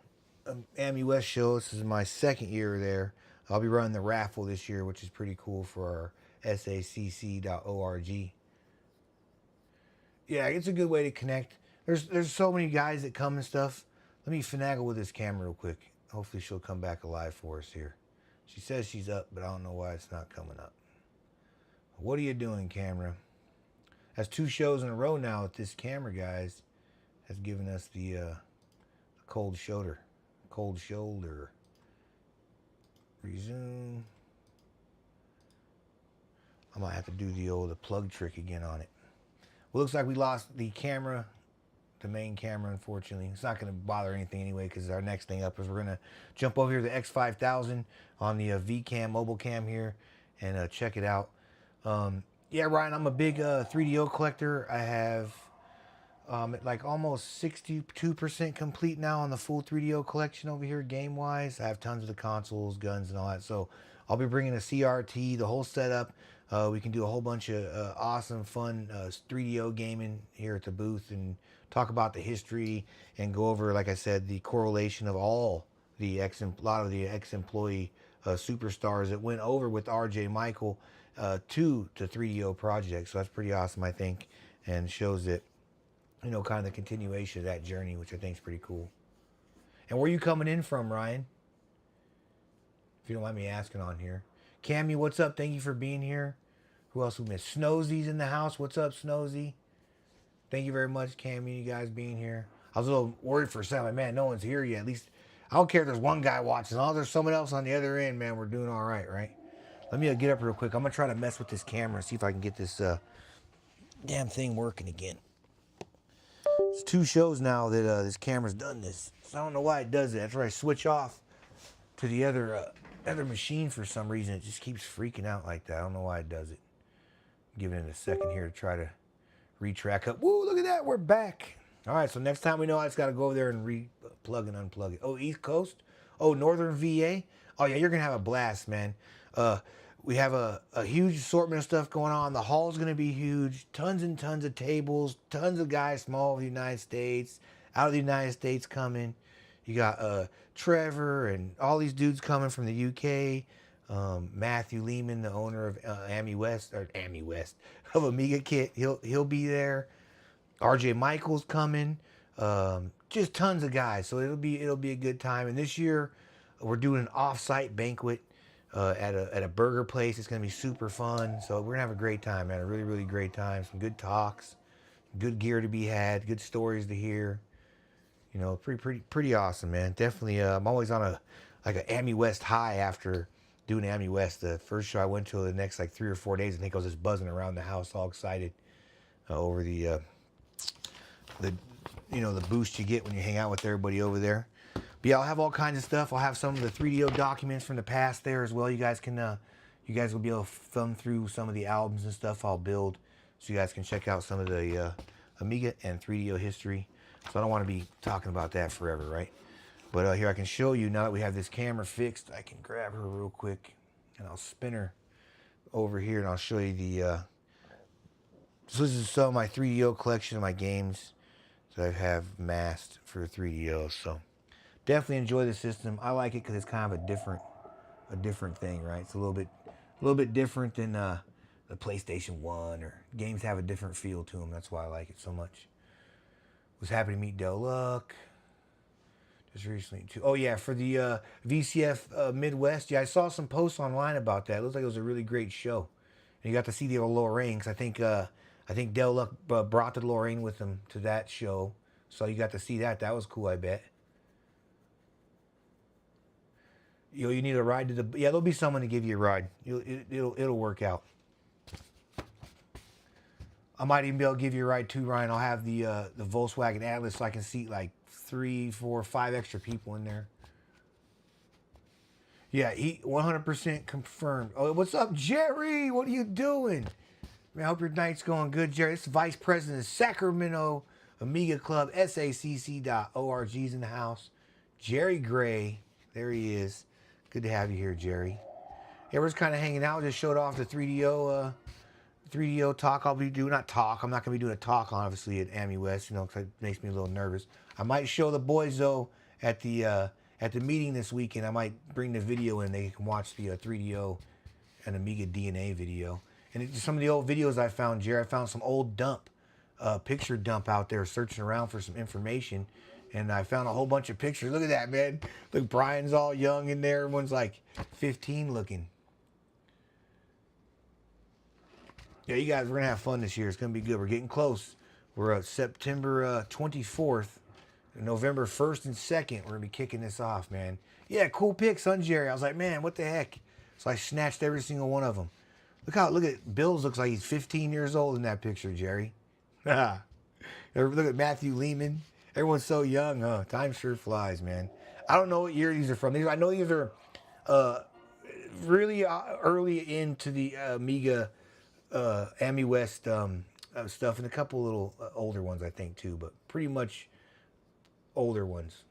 AMI West show. This is my second year there. I'll be running the raffle this year, which is pretty cool for our sacc.org. Yeah, it's a good way to connect. There's so many guys that come and stuff. Let me finagle with this camera real quick. Hopefully she'll come back alive for us here. She says she's up, but I don't know why it's not coming up. What are you doing, camera? That's 2 shows in a row now with this camera, guys. Has given us the cold shoulder. Cold shoulder. Resume. I might have to do the plug trick again on it. Well, looks like we lost the camera, the main camera, unfortunately. It's not going to bother anything anyway, because our next thing up is we're going to jump over here to the X5000 on the VCam, mobile cam here, and check it out. Yeah, Ryan, I'm a big 3DO collector. I have like almost 62% complete now on the full 3DO collection over here game-wise. I have tons of the consoles, guns, and all that. So I'll be bringing a CRT, the whole setup. We can do a whole bunch of awesome, fun 3DO gaming here at the booth and talk about the history and go over, like I said, the correlation of all the lot of the ex-employee superstars that went over with RJ Michael to the 3DO project. So that's pretty awesome, I think, and shows that, you know, kind of the continuation of that journey, which I think is pretty cool. And where are you coming in from, Ryan? If you don't mind me asking on here. Cammy, what's up? Thank you for being here. Who else we missed? Snowsy's in the house. What's up, Snowy? Thank you very much, Cammy, you guys being here. I was a little worried for a second. Like, man, no one's here yet. At least, I don't care if there's one guy watching. As long as there's someone else on the other end, man, we're doing all right, right? Let me get up real quick. I'm going to try to mess with this camera and see if I can get this damn thing working again. It's 2 shows now that this camera's done this. So I don't know why it does it. After I switch off to the other machine for some reason, it just keeps freaking out like that. I don't know why it does it. Giving it a second here to try to retrack up. Woo, look at that. We're back. All right, so next time we know I just got to go over there and plug and unplug it. Oh, East Coast? Oh, Northern VA? Oh, yeah, you're going to have a blast, man. We have a huge assortment of stuff going on. The hall's going to be huge. Tons and tons of tables. Tons of guys small of the United States. Out of the United States coming. You got Trevor and all these dudes coming from the UK. Matthew Lehman, the owner of AMI West of Amiga Kit, he'll be there. RJ Michael's coming. Just tons of guys. So it'll be a good time. And this year we're doing an off-site banquet at a burger place. It's gonna be super fun. So we're gonna have a great time, man. A really, really great time. Some good talks, good gear to be had, good stories to hear. You know, pretty awesome, man. Definitely, I'm always on a AMI West high after doing AMI West. The first show I went to, the next like 3 or 4 days, I think I was just buzzing around the house, all excited over the boost you get when you hang out with everybody over there. But yeah, I'll have all kinds of stuff. I'll have some of the 3DO documents from the past there as well. You guys will be able to thumb through some of the albums and stuff I'll build, so you guys can check out some of the Amiga and 3DO history. So I don't want to be talking about that forever, right? But here I can show you, now that we have this camera fixed, I can grab her real quick and I'll spin her over here and I'll show you the... So this is some of my 3DO collection of my games that I have masked for 3DO. So definitely enjoy the system. I like it because it's kind of a different thing, right? It's a little bit different than the PlayStation 1, or games have a different feel to them. That's why I like it so much. Was happy to meet Del Luck just recently too. Oh yeah, for the VCF Midwest. Yeah, I saw some posts online about that. It looks like it was a really great show. And you got to see the old Lorraine, because I think Del Luck brought the Lorraine with him to that show. So you got to see that. That was cool, I bet. You need a ride to the... Yeah, there'll be someone to give you a ride. It'll work out. I might even be able to give you a ride too, Ryan. I'll have the Volkswagen Atlas so I can seat like 3, 4, 5 extra people in there. Yeah, he 100% confirmed. Oh, what's up, Jerry? What are you doing? Man, I hope your night's going good, Jerry. This is Vice President of Sacramento Amiga Club, SACC.org's in the house. Jerry Gray, there he is. Good to have you here, Jerry. Yeah, we're just kind of hanging out. Just showed off the 3DO talk. I'll be doing, not talk. I'm not gonna be doing a talk, obviously, at AmiWest, you know, because it makes me a little nervous. I might show the boys though at the meeting this weekend. I might bring the video in. They can watch the 3DO and Amiga DNA video. And some of the old videos I found, Jerry, I found some old picture dump out there searching around for some information. And I found a whole bunch of pictures. Look at that, man. Look, Brian's all young in there. Everyone's like 15 looking. Yeah, you guys, we're going to have fun this year. It's going to be good. We're getting close. We're at September 24th. November 1st and 2nd, we're going to be kicking this off, man. Yeah, cool pics, son, Jerry. I was like, man, what the heck? So I snatched every single one of them. Look at Bills looks like he's 15 years old in that picture, Jerry. Look at Matthew Lehman. Everyone's so young, huh? Time sure flies, man. I don't know what year these are from. I know these are really early into the Amiga AmiWest stuff, and a couple little older ones, I think, too, but pretty much older ones.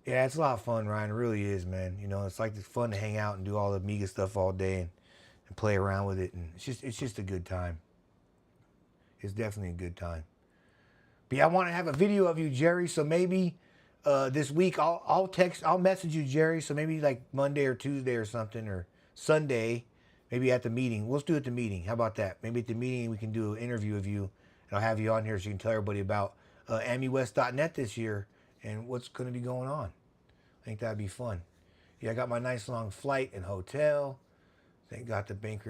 Yeah, it's a lot of fun, Ryan. It really is, man. You know, it's like it's fun to hang out and do all the Amiga stuff all day and play around with it, and it's just a good time. It's definitely a good time. But yeah, I want to have a video of you, Jerry. So maybe this week I'll message you, Jerry. So maybe like Monday or Tuesday or something, or Sunday, maybe at the meeting. Let's do it at the meeting. How about that? Maybe at the meeting we can do an interview of you, and I'll have you on here so you can tell everybody about AmiWest.net this year and what's going to be going on. I think that'd be fun. Yeah, I got my nice long flight and hotel. I got the bank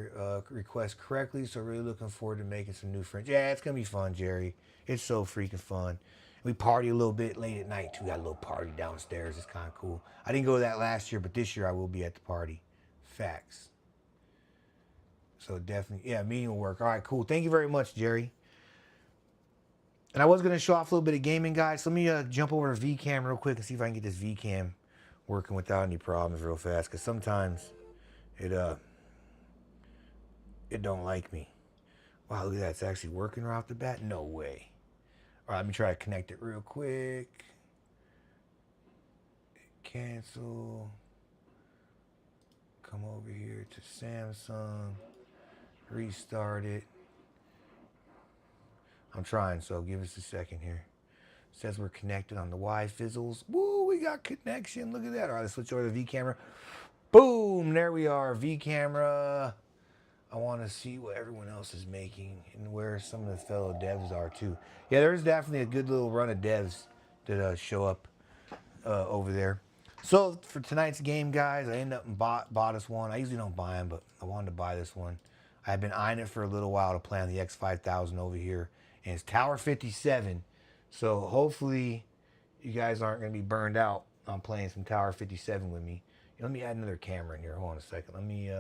request correctly, so really looking forward to making some new friends. Yeah, it's going to be fun, Jerry. It's so freaking fun. We party a little bit late at night, too. Got a little party downstairs. It's kind of cool. I didn't go to that last year, but this year I will be at the party. Facts. So definitely, yeah, meeting will work. All right, cool. Thank you very much, Jerry. And I was going to show off a little bit of gaming, guys. Let me jump over to VCam real quick and see if I can get this VCam working without any problems real fast, because sometimes it don't like me. Wow, look at that. It's actually working right off the bat. No way. All right, let me try to connect it real quick. Cancel. Come over here to Samsung. Restart it. I'm trying, so give us a second here. It says we're connected on the Y-Fizzles. Woo, we got connection. Look at that. All right, let's switch over to the V camera. Boom, there we are, V camera. I want to see what everyone else is making and where some of the fellow devs are too. Yeah, there's definitely a good little run of devs that show up over there. So for tonight's game, guys, I ended up and bought us one. I usually don't buy them, but I wanted to buy this one. I've been eyeing it for a little while to play on the X5000 over here. And it's Tower 57. So hopefully you guys aren't going to be burned out on playing some Tower 57 with me. Let me add another camera in here. Hold on a second. Let me,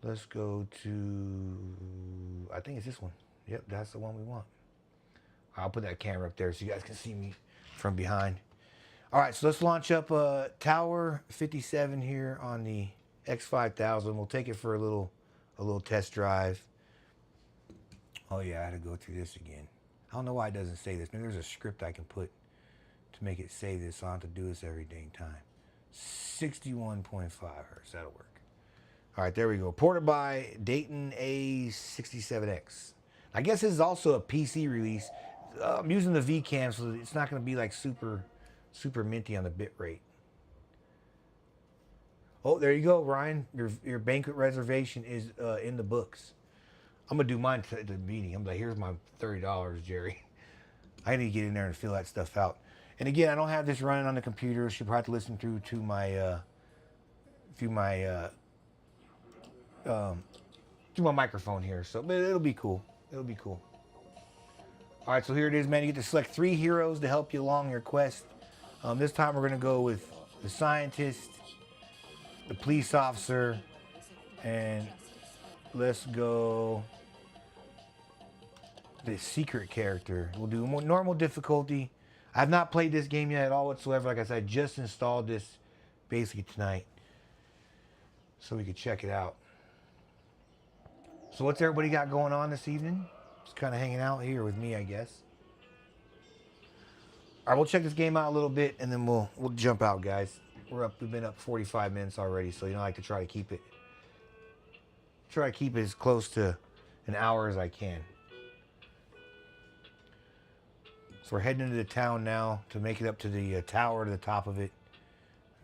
let's go to, I think it's this one. Yep, that's the one we want. I'll put that camera up there so you guys can see me from behind. All right, so let's launch up Tower 57 here on the X5000. We'll take it for a little test drive. Oh yeah, I had to go through this again. I don't know why it doesn't say this. Maybe there's a script I can put to make it say this, so I don't have to do this every dang time. 61.5 hertz, that'll work. All right, there we go. Ported by Dayton A67X. I guess this is also a PC release. I'm using the VCam, so it's not going to be like super minty on the bit rate. Oh, there you go, Ryan. Your banquet reservation is in the books. I'm going to do mine at the meeting. I'm like, here's my $30, Jerry. I need to get in there and fill that stuff out. And again, I don't have this running on the computer. So you'll have to listen through to my microphone here. So, but it'll be cool. It'll be cool. All right, so here it is, man. You get to select 3 heroes to help you along your quest This time we're gonna go with the scientist, the police officer, and let's go the secret character. We'll do more normal difficulty. I've not played this game yet at all whatsoever. Like I said, I just installed this basically tonight so we could check it out. So what's everybody got going on this evening? Just kind of hanging out here with me, I guess. All right, we'll check this game out a little bit and then we'll jump out, guys. We've been up 45 minutes already, so I like to try to keep it as close to an hour as I can. So we're heading into the town now to make it up to the tower to the top of it.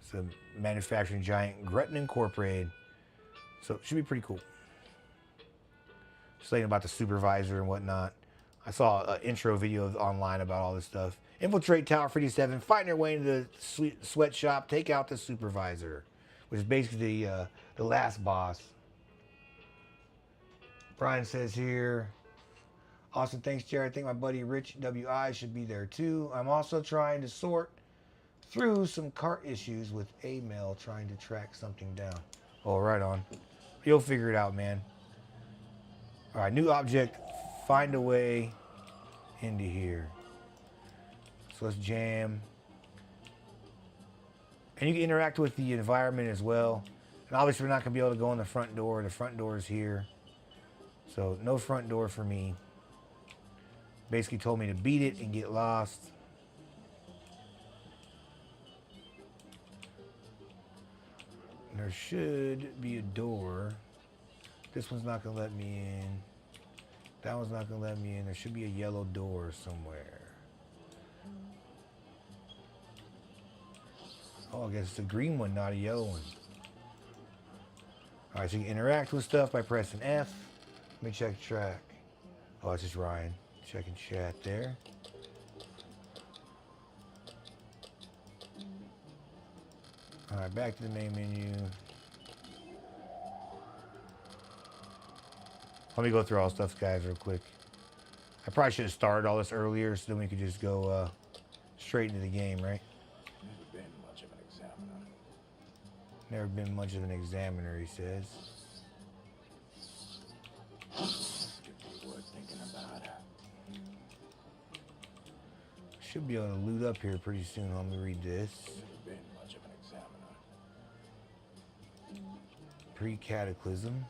It's a manufacturing giant, Gretton Incorporated. So it should be pretty cool. Just thinking about the supervisor and whatnot. I saw an intro video online about all this stuff. Infiltrate Tower 57, find their way into the sweatshop, take out the supervisor, which is basically the last boss. Brian says here, Austin, thanks, Jerry. I think my buddy Rich WI should be there too. I'm also trying to sort through some cart issues with A-Mail, trying to track something down. Oh, right on. You'll figure it out, man. All right, new object, find a way into here. So let's jam. And you can interact with the environment as well. And obviously we're not gonna be able to go in the front door. The front door is here. So no front door for me. Basically told me to beat it and get lost. And there should be a door. This one's not gonna let me in. That one's not gonna let me in. There should be a yellow door somewhere. Oh, I guess it's a green one, not a yellow one. All right, so you can interact with stuff by pressing F. Let me check the track. Oh, it's just Ryan. Checking chat there. All right, back to the main menu. Let me go through all stuff, guys, real quick. I probably should have started all this earlier so then we could just go straight into the game, right? Never been much of an examiner, he says. Should be able to loot up here pretty soon. Let me read this. Pre-cataclysm.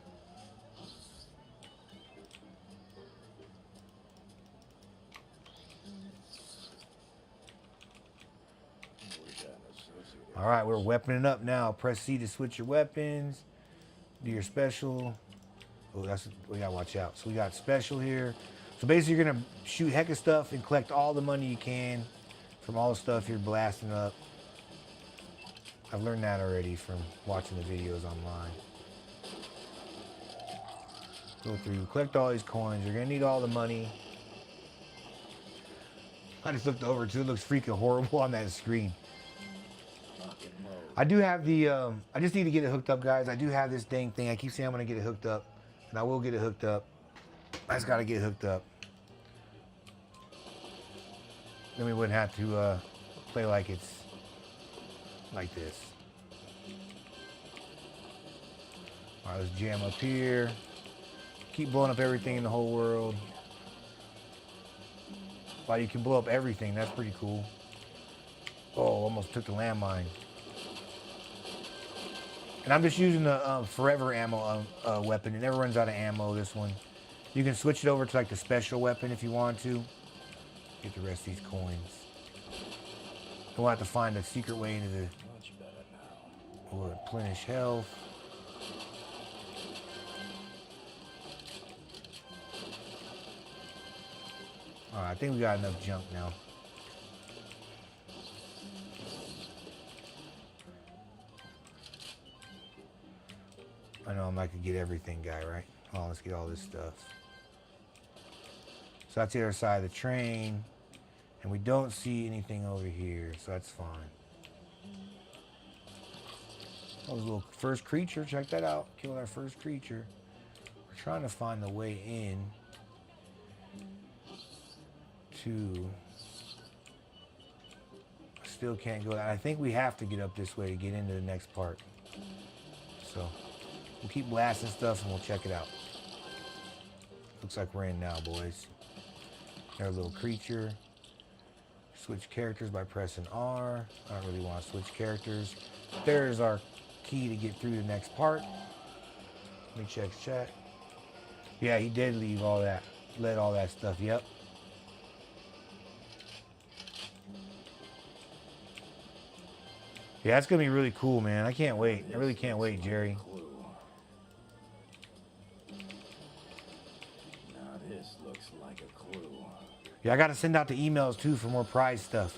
All right, we're weaponing up now. Press C to switch your weapons. Do your special. Oh, that's, we gotta watch out. So we got special here. So basically you're gonna shoot heck of stuff and collect all the money you can from all the stuff you're blasting up. I've learned that already from watching the videos online. Go through, collect all these coins. You're gonna need all the money. I just looked over too. It looks freaking horrible on that screen. I do have the, I just need to get it hooked up, guys. I do have this dang thing. I keep saying I'm gonna get it hooked up, and I will get it hooked up. I just gotta get hooked up. Then we wouldn't have to play like it's like this. All right, let's jam up here. Keep blowing up everything in the whole world. Wow, you can blow up everything. That's pretty cool. Oh, almost took the landmine. And I'm just using the forever ammo weapon. It never runs out of ammo, this one. You can switch it over to like the special weapon if you want to. Get the rest of these coins. We'll have to find a secret way into the... We'll replenish health. Alright, I think we got enough junk now. I know I'm not gonna get everything, guy, right? Oh, let's get all this stuff. So that's the other side of the train. And we don't see anything over here, so that's fine. Oh, there's a little first creature. Check that out. Killing our first creature. We're trying to find the way in to a still can't go down. I think we have to get up this way to get into the next part. So we'll keep blasting stuff and we'll check it out. Looks like we're in now, boys. There's a little creature. Switch characters by pressing R. I don't really want to switch characters. There's our key to get through the next part. Let me check chat. Yeah, he did leave all that. Let all that stuff. Yep. Yeah, that's going to be really cool, man. I can't wait. I really can't wait, Jerry. Now this looks like a clue. Yeah, I got to send out the emails, too, for more prize stuff.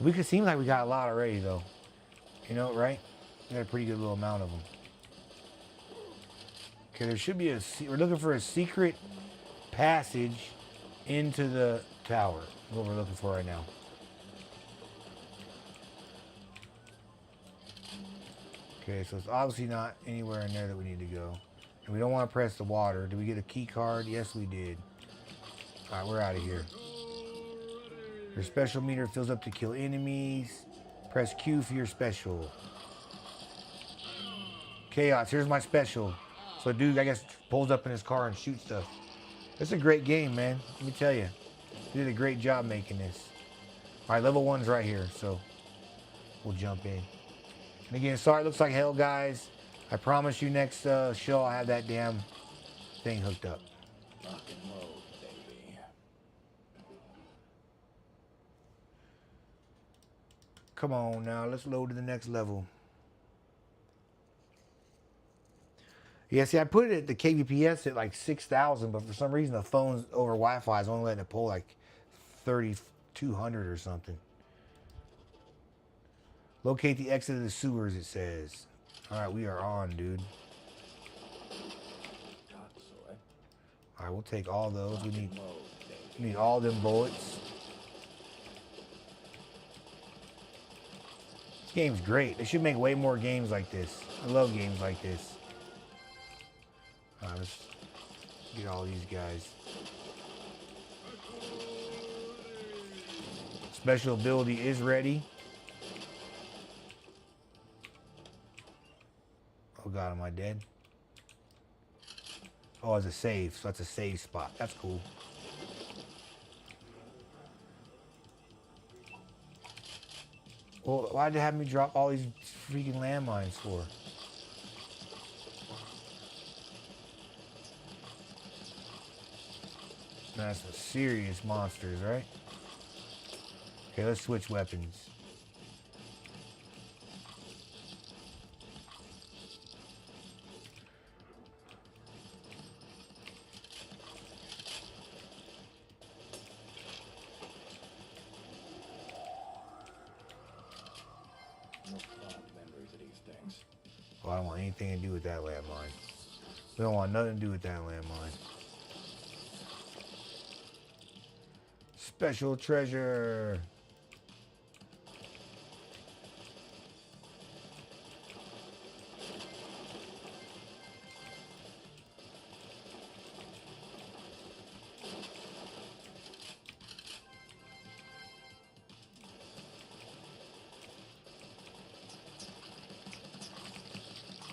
We could seem like we got a lot already, though. You know, right? We got a pretty good little amount of them. Okay, there should be a... We're looking for a secret passage into the tower. That's what we're looking for right now. Okay, so it's obviously not anywhere in there that we need to go. And we don't want to press the water. Did we get a key card? Yes, we did. All right, we're out of here. Your special meter fills up to kill enemies. Press Q for your special. Chaos, here's my special. So dude, I guess, pulls up in his car and shoots stuff. It's a great game, man. Let me tell you. You did a great job making this. All right, level 1's right here, so we'll jump in. And again, sorry it looks like hell, guys. I promise you next show I'll have that damn thing hooked up. Rock and roll, baby. Come on now, let's load to the next level. Yeah, see, I put it at the kbps at like 6,000, but for some reason the phone's over Wi-Fi is only letting it pull like 3,200 or something. Locate the exit of the sewers, it says. All right, we are on, dude. All right, we'll take all those. We need all them bullets. This game's great. They should make way more games like this. I love games like this. All right, let's get all these guys. Special ability is ready. Oh God, am I dead? Oh, it's a save, so that's a save spot. That's cool. Well, why'd they have me drop all these freaking landmines for? That's some serious monsters, right? Okay, let's switch weapons. Well, I don't want anything to do with that landmine. We don't want nothing to do with that landmine. Special treasure.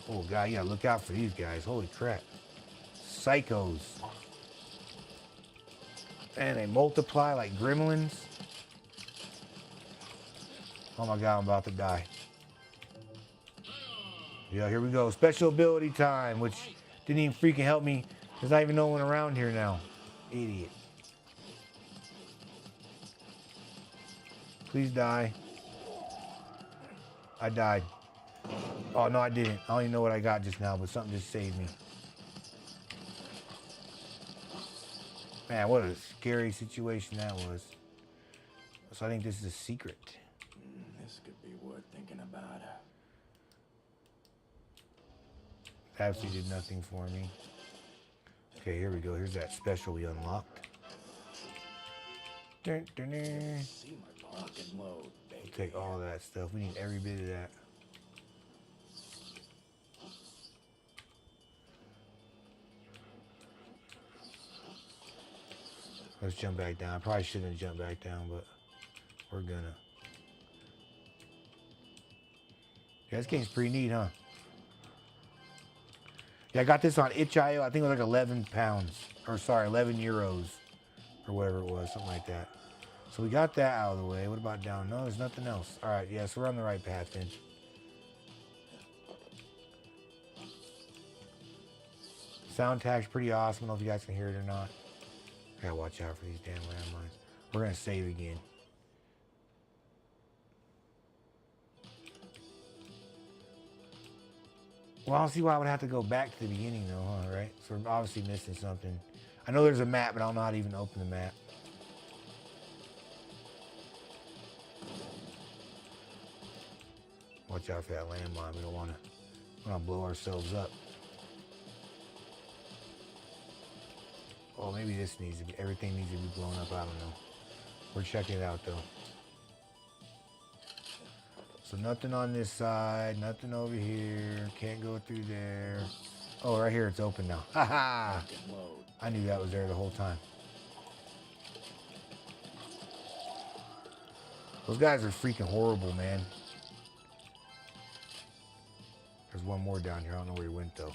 Oh God, you gotta look out for these guys. Holy crap. Psychos. And they multiply like gremlins. Oh my God, I'm about to die. Yeah, here we go. Special ability time, which didn't even freaking help me. There's not even no one around here now. Idiot. Please die. I died. Oh, no, I didn't. I don't even know what I got just now, but something just saved me. Man, what a scary situation that was. So I think this is a secret. This could be worth thinking about. Absolutely did nothing for me. Okay, here we go. Here's that special we unlocked. Dun, dun, dun. See my lock and load, baby. We'll take all that stuff. We need every bit of that. Let's jump back down. I probably shouldn't have jumped back down, but we're gonna. Yeah, this game's pretty neat, huh? Yeah, I got this on itch.io. I think it was like 11 pounds. Or sorry, 11 euros. Or whatever it was, something like that. So we got that out of the way. What about down? No, there's nothing else. All right, yeah, so we're on the right path then. Sound tag's pretty awesome. I don't know if you guys can hear it or not. I gotta watch out for these damn landmines. We're gonna save again. Well, I don't see why I would have to go back to the beginning though, huh, right? So we're obviously missing something. I know there's a map, but I don't know how to even open the map. Watch out for that landmine. We don't want to blow ourselves up. Oh, maybe this needs to be, everything needs to be blown up. I don't know. We're checking it out though. So nothing on this side, nothing over here. Can't go through there. Oh, right here it's open now. Haha! I knew that was there the whole time. Those guys are freaking horrible, man. There's one more down here. I don't know where he went though.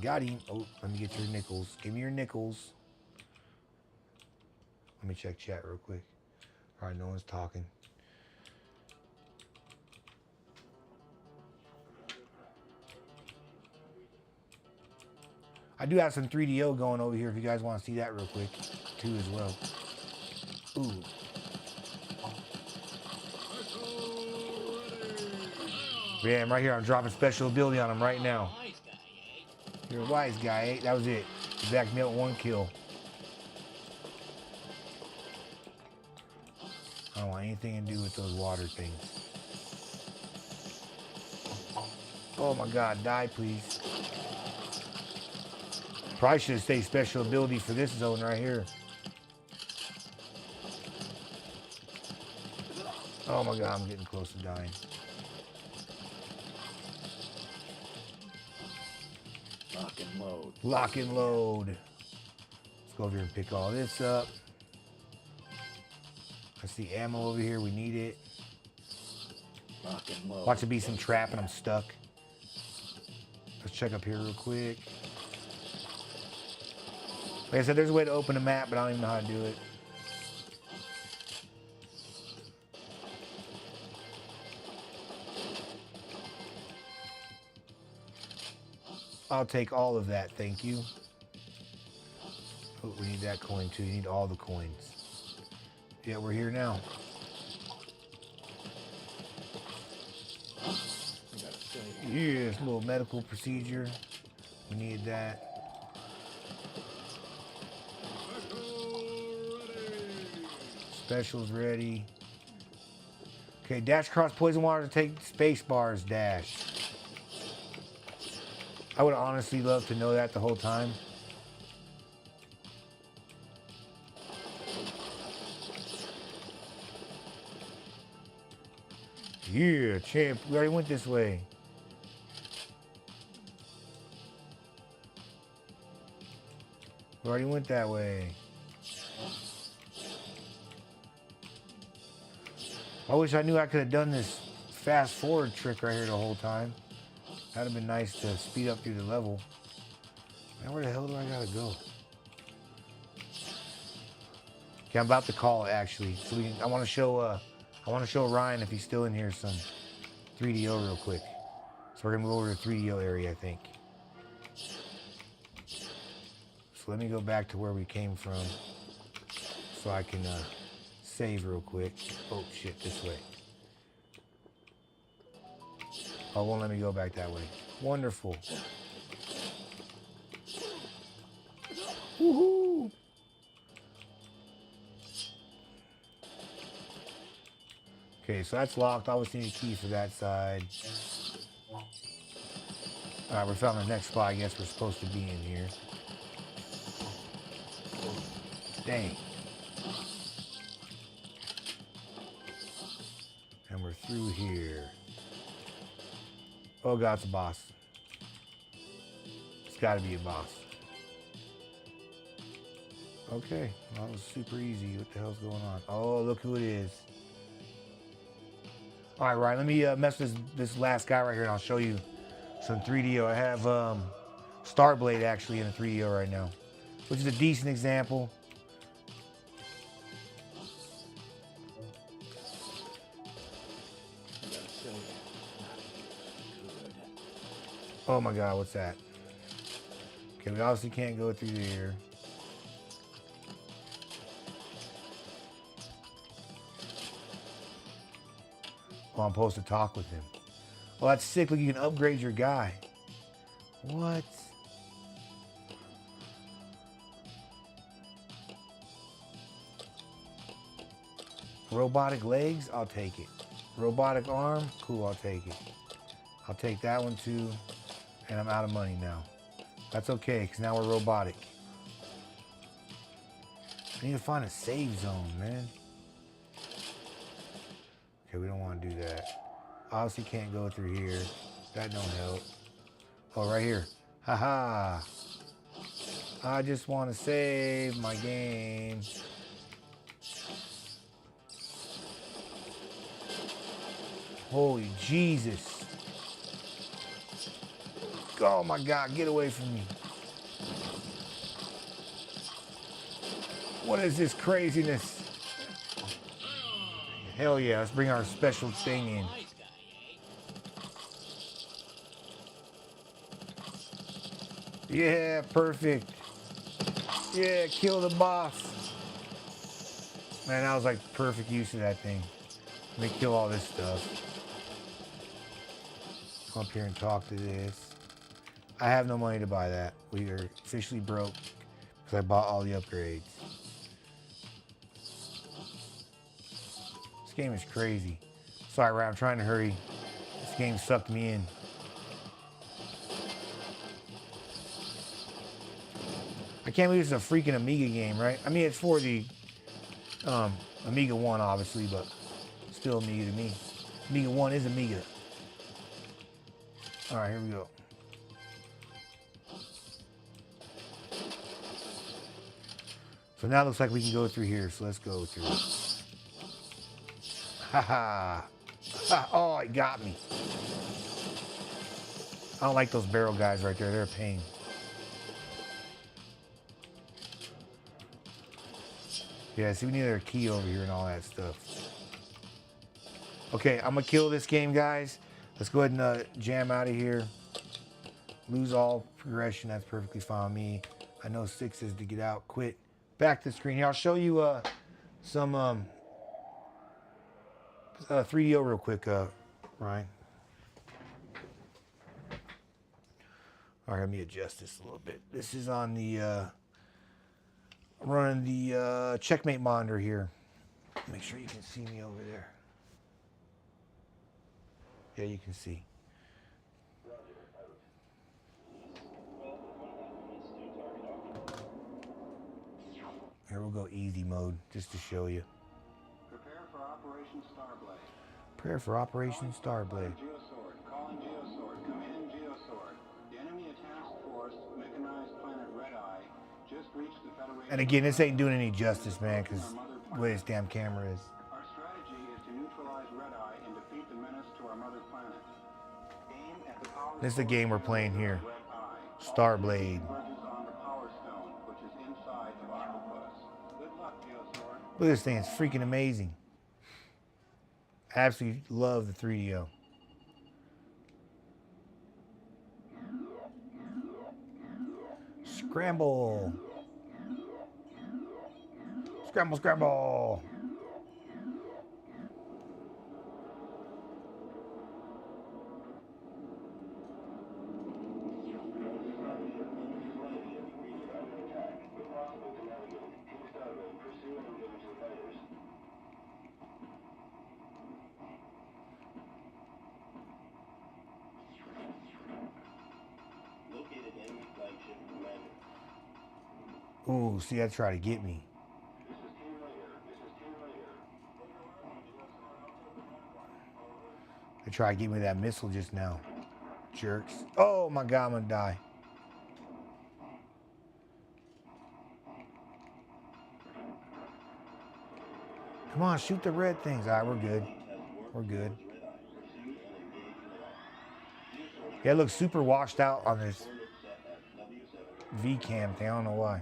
Got him. Oh, let me get your nickels. Give me your nickels. Let me check chat real quick. All right, no one's talking. I do have some 3DO going over here if you guys want to see that real quick, too, as well. Ooh. Yeah, I'm right here. I'm dropping special ability on him right now. You're a wise guy, eh? That was it. You backed me up 1 kill. I don't want anything to do with those water things. Oh my God, die please. Probably should have stayed special ability for this zone right here. Oh my God, I'm getting close to dying. Lock and load. Lock and load. Let's go over here and pick all this up. I see ammo over here. We need it. Lock and load. Watch it be some trap and I'm stuck. Let's check up here real quick. Like I said, there's a way to open a map, but I don't even know how to do it. I'll take all of that, thank you. Oh, we need that coin too. You need all the coins. Yeah, we're here now. Yes, little medical procedure. We need that. Specials ready. Okay, dash across poison water to take space bars, dash. I would honestly love to know that the whole time. Yeah, champ, we already went this way. We already went that way. I wish I knew I could have done this fast forward trick right here the whole time. That'd have been nice to speed up through the level. Man, where the hell do I gotta go? Okay, I'm about to call it actually. So I want to show Ryan if he's still in here some 3DO real quick. So we're gonna move over to the 3DO area, I think. So let me go back to where we came from so I can save real quick. Oh shit, this way. Oh, it won't let me go back that way. Wonderful. Woohoo! Okay, so that's locked. Obviously need a key for that side. Alright, we found the next spot I guess we're supposed to be in here. Dang. And we're through here. Oh God, it's a boss. It's gotta be a boss. Okay, well, that was super easy. What the hell's going on? Oh, look who it is. All right, Ryan, let me mess with this last guy right here and I'll show you some 3DO. I have Starblade actually in a 3DO right now, which is a decent example. Oh my God, what's that? Okay, we obviously can't go through here. Oh, I'm supposed to talk with him. Well, that's sick. Look, you can upgrade your guy. What? Robotic legs? I'll take it. Robotic arm? Cool, I'll take it. I'll take that one too. And I'm out of money now. That's okay, because now we're robotic. I need to find a save zone, man. Okay, we don't want to do that. Obviously can't go through here. That don't help. Oh, right here. Haha. I just want to save my game. Holy Jesus. Oh my God, get away from me. What is this craziness? Hell yeah, let's bring our special thing in. Yeah, perfect. Yeah, kill the boss. Man, that was like perfect use of that thing. Let me kill all this stuff. Come up here and talk to this. I have no money to buy that. We are officially broke because I bought all the upgrades. This game is crazy. Sorry, Ryan, I'm trying to hurry. This game sucked me in. I can't believe it's a freaking Amiga game, right? I mean, it's for the AmigaOne, obviously, but still Amiga to me. AmigaOne is Amiga. All right, here we go. So now it looks like we can go through here, so let's go through it. Haha. Oh, it got me. I don't like those barrel guys right there. They're a pain. Yeah, see, we need our key over here and all that stuff. Okay, I'm gonna kill this game, guys. Let's go ahead and jam out of here. Lose all progression, that's perfectly fine with me. I know 6 is to get out, quit. Back to the screen here. I'll show you some 3DO real quick, Ryan. All right, let me adjust this a little bit. This is on the, running the checkmate monitor here. Make sure you can see me over there. Yeah, you can see. Here we'll go easy mode just to show you. Prepare for Operation Starblade. Prepare for Operation Starblade. Geosword. Calling Geosword. Come in, Geosword. The enemy task force, mechanized planet Red Eye, just reached the Federation. And again, this ain't doing any justice, man, because the way this damn camera is. Our strategy is to neutralize Red Eye and defeat the menace to our mother planet. Aim at the power. This is the game we're playing here. Starblade. Look at this thing, it's freaking amazing. Absolutely love the 3DO. Scramble. Scramble, scramble. Ooh, see, that tried to get me. They tried to get me that missile just now. Jerks. Oh my God, I'm gonna die. Come on, shoot the red things. All right, we're good. We're good. Yeah, it looks super washed out on this V-cam thing. I don't know why.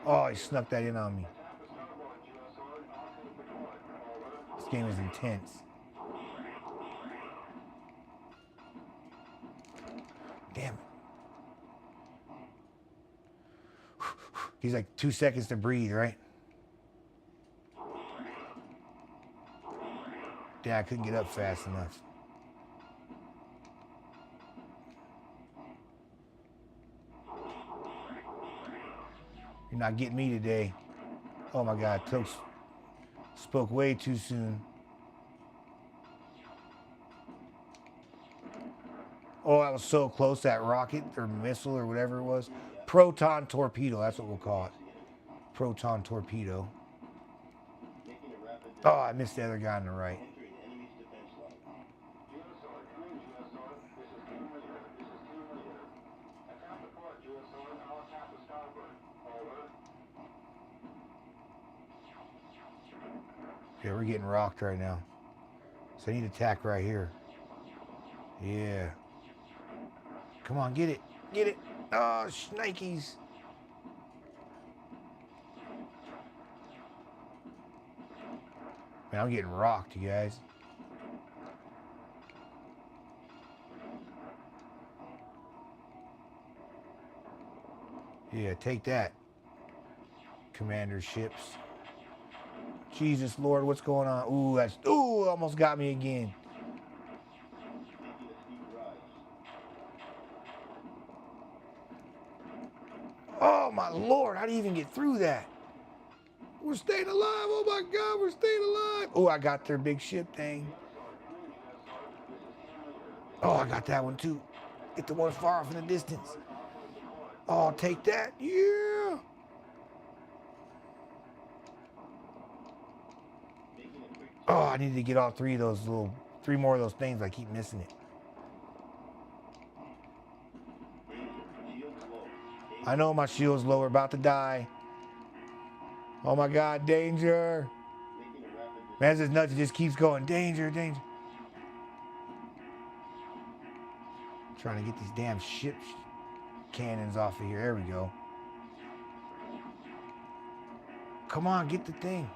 Oh, he snuck that in on me. This game is intense. Damn it. He's like 2 seconds to breathe, right? Yeah, I couldn't get up fast enough. You're not getting me today. Oh my God, Toast spoke way too soon. Oh, that was so close, that rocket or missile or whatever it was. Proton torpedo, that's what we'll call it. Proton torpedo. Oh, I missed the other guy on the right. Yeah, we're getting rocked right now. So I need to attack right here. Yeah. Come on, get it. Get it. Oh, shnikes. Man, I'm getting rocked, you guys. Yeah, take that. Commander ships. Jesus Lord, what's going on? Ooh, that's almost got me again. Oh my Lord, how do you even get through that? We're staying alive. Oh my God, we're staying alive. Oh, I got their big ship thing. Oh, I got that one too. Get the one far off in the distance. Oh, take that. Yeah. Oh, I need to get all three more of those things. I keep missing it. I know my shield's low. We're about to die. Oh my God, danger. Man, this nuts. It just keeps going. Danger, danger. I'm trying to get these damn ship cannons off of here. There we go. Come on, get the thing.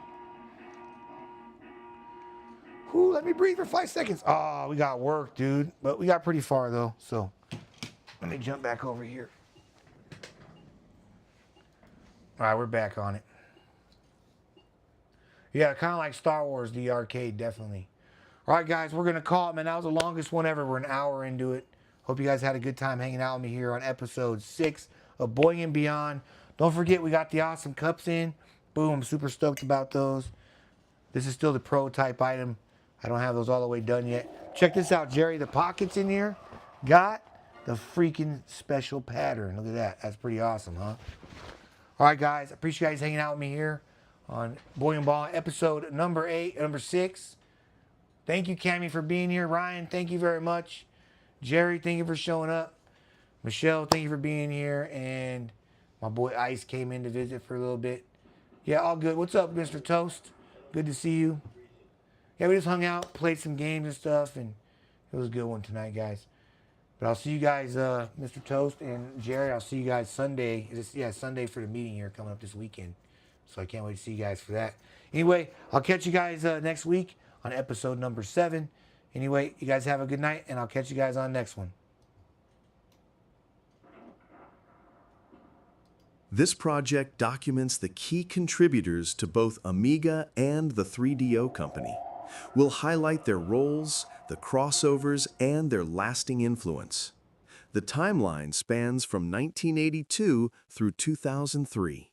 Whew, let me breathe for 5 seconds. Oh, we got work, dude. But we got pretty far, though. So let me jump back over here. All right, we're back on it. Yeah, kind of like Star Wars, the arcade, definitely. All right, guys, we're going to call it, man. That was the longest one ever. We're an hour into it. Hope you guys had a good time hanging out with me here on episode 6 of Boing Beyond. Don't forget, we got the awesome cups in. Boom, I'm super stoked about those. This is still the prototype item. I don't have those all the way done yet. Check this out, Jerry. The pockets in here got the freaking special pattern. Look at that. That's pretty awesome, huh? All right, guys. I appreciate you guys hanging out with me here on Boing Beyond episode number 6. Thank you, Cammy, for being here. Ryan, thank you very much. Jerry, thank you for showing up. Michelle, thank you for being here. And my boy Ice came in to visit for a little bit. Yeah, all good. What's up, Mr. Toast? Good to see you. Yeah, we just hung out, played some games and stuff, and it was a good one tonight, guys. But I'll see you guys, Mr. Toast and Jerry. I'll see you guys Sunday. Sunday for the meeting here coming up this weekend. So I can't wait to see you guys for that. Anyway, I'll catch you guys next week on episode number 7. Anyway, you guys have a good night, and I'll catch you guys on the next one. This project documents the key contributors to both Amiga and the 3DO company. We'll highlight their roles, the crossovers, and their lasting influence. The timeline spans from 1982 through 2003.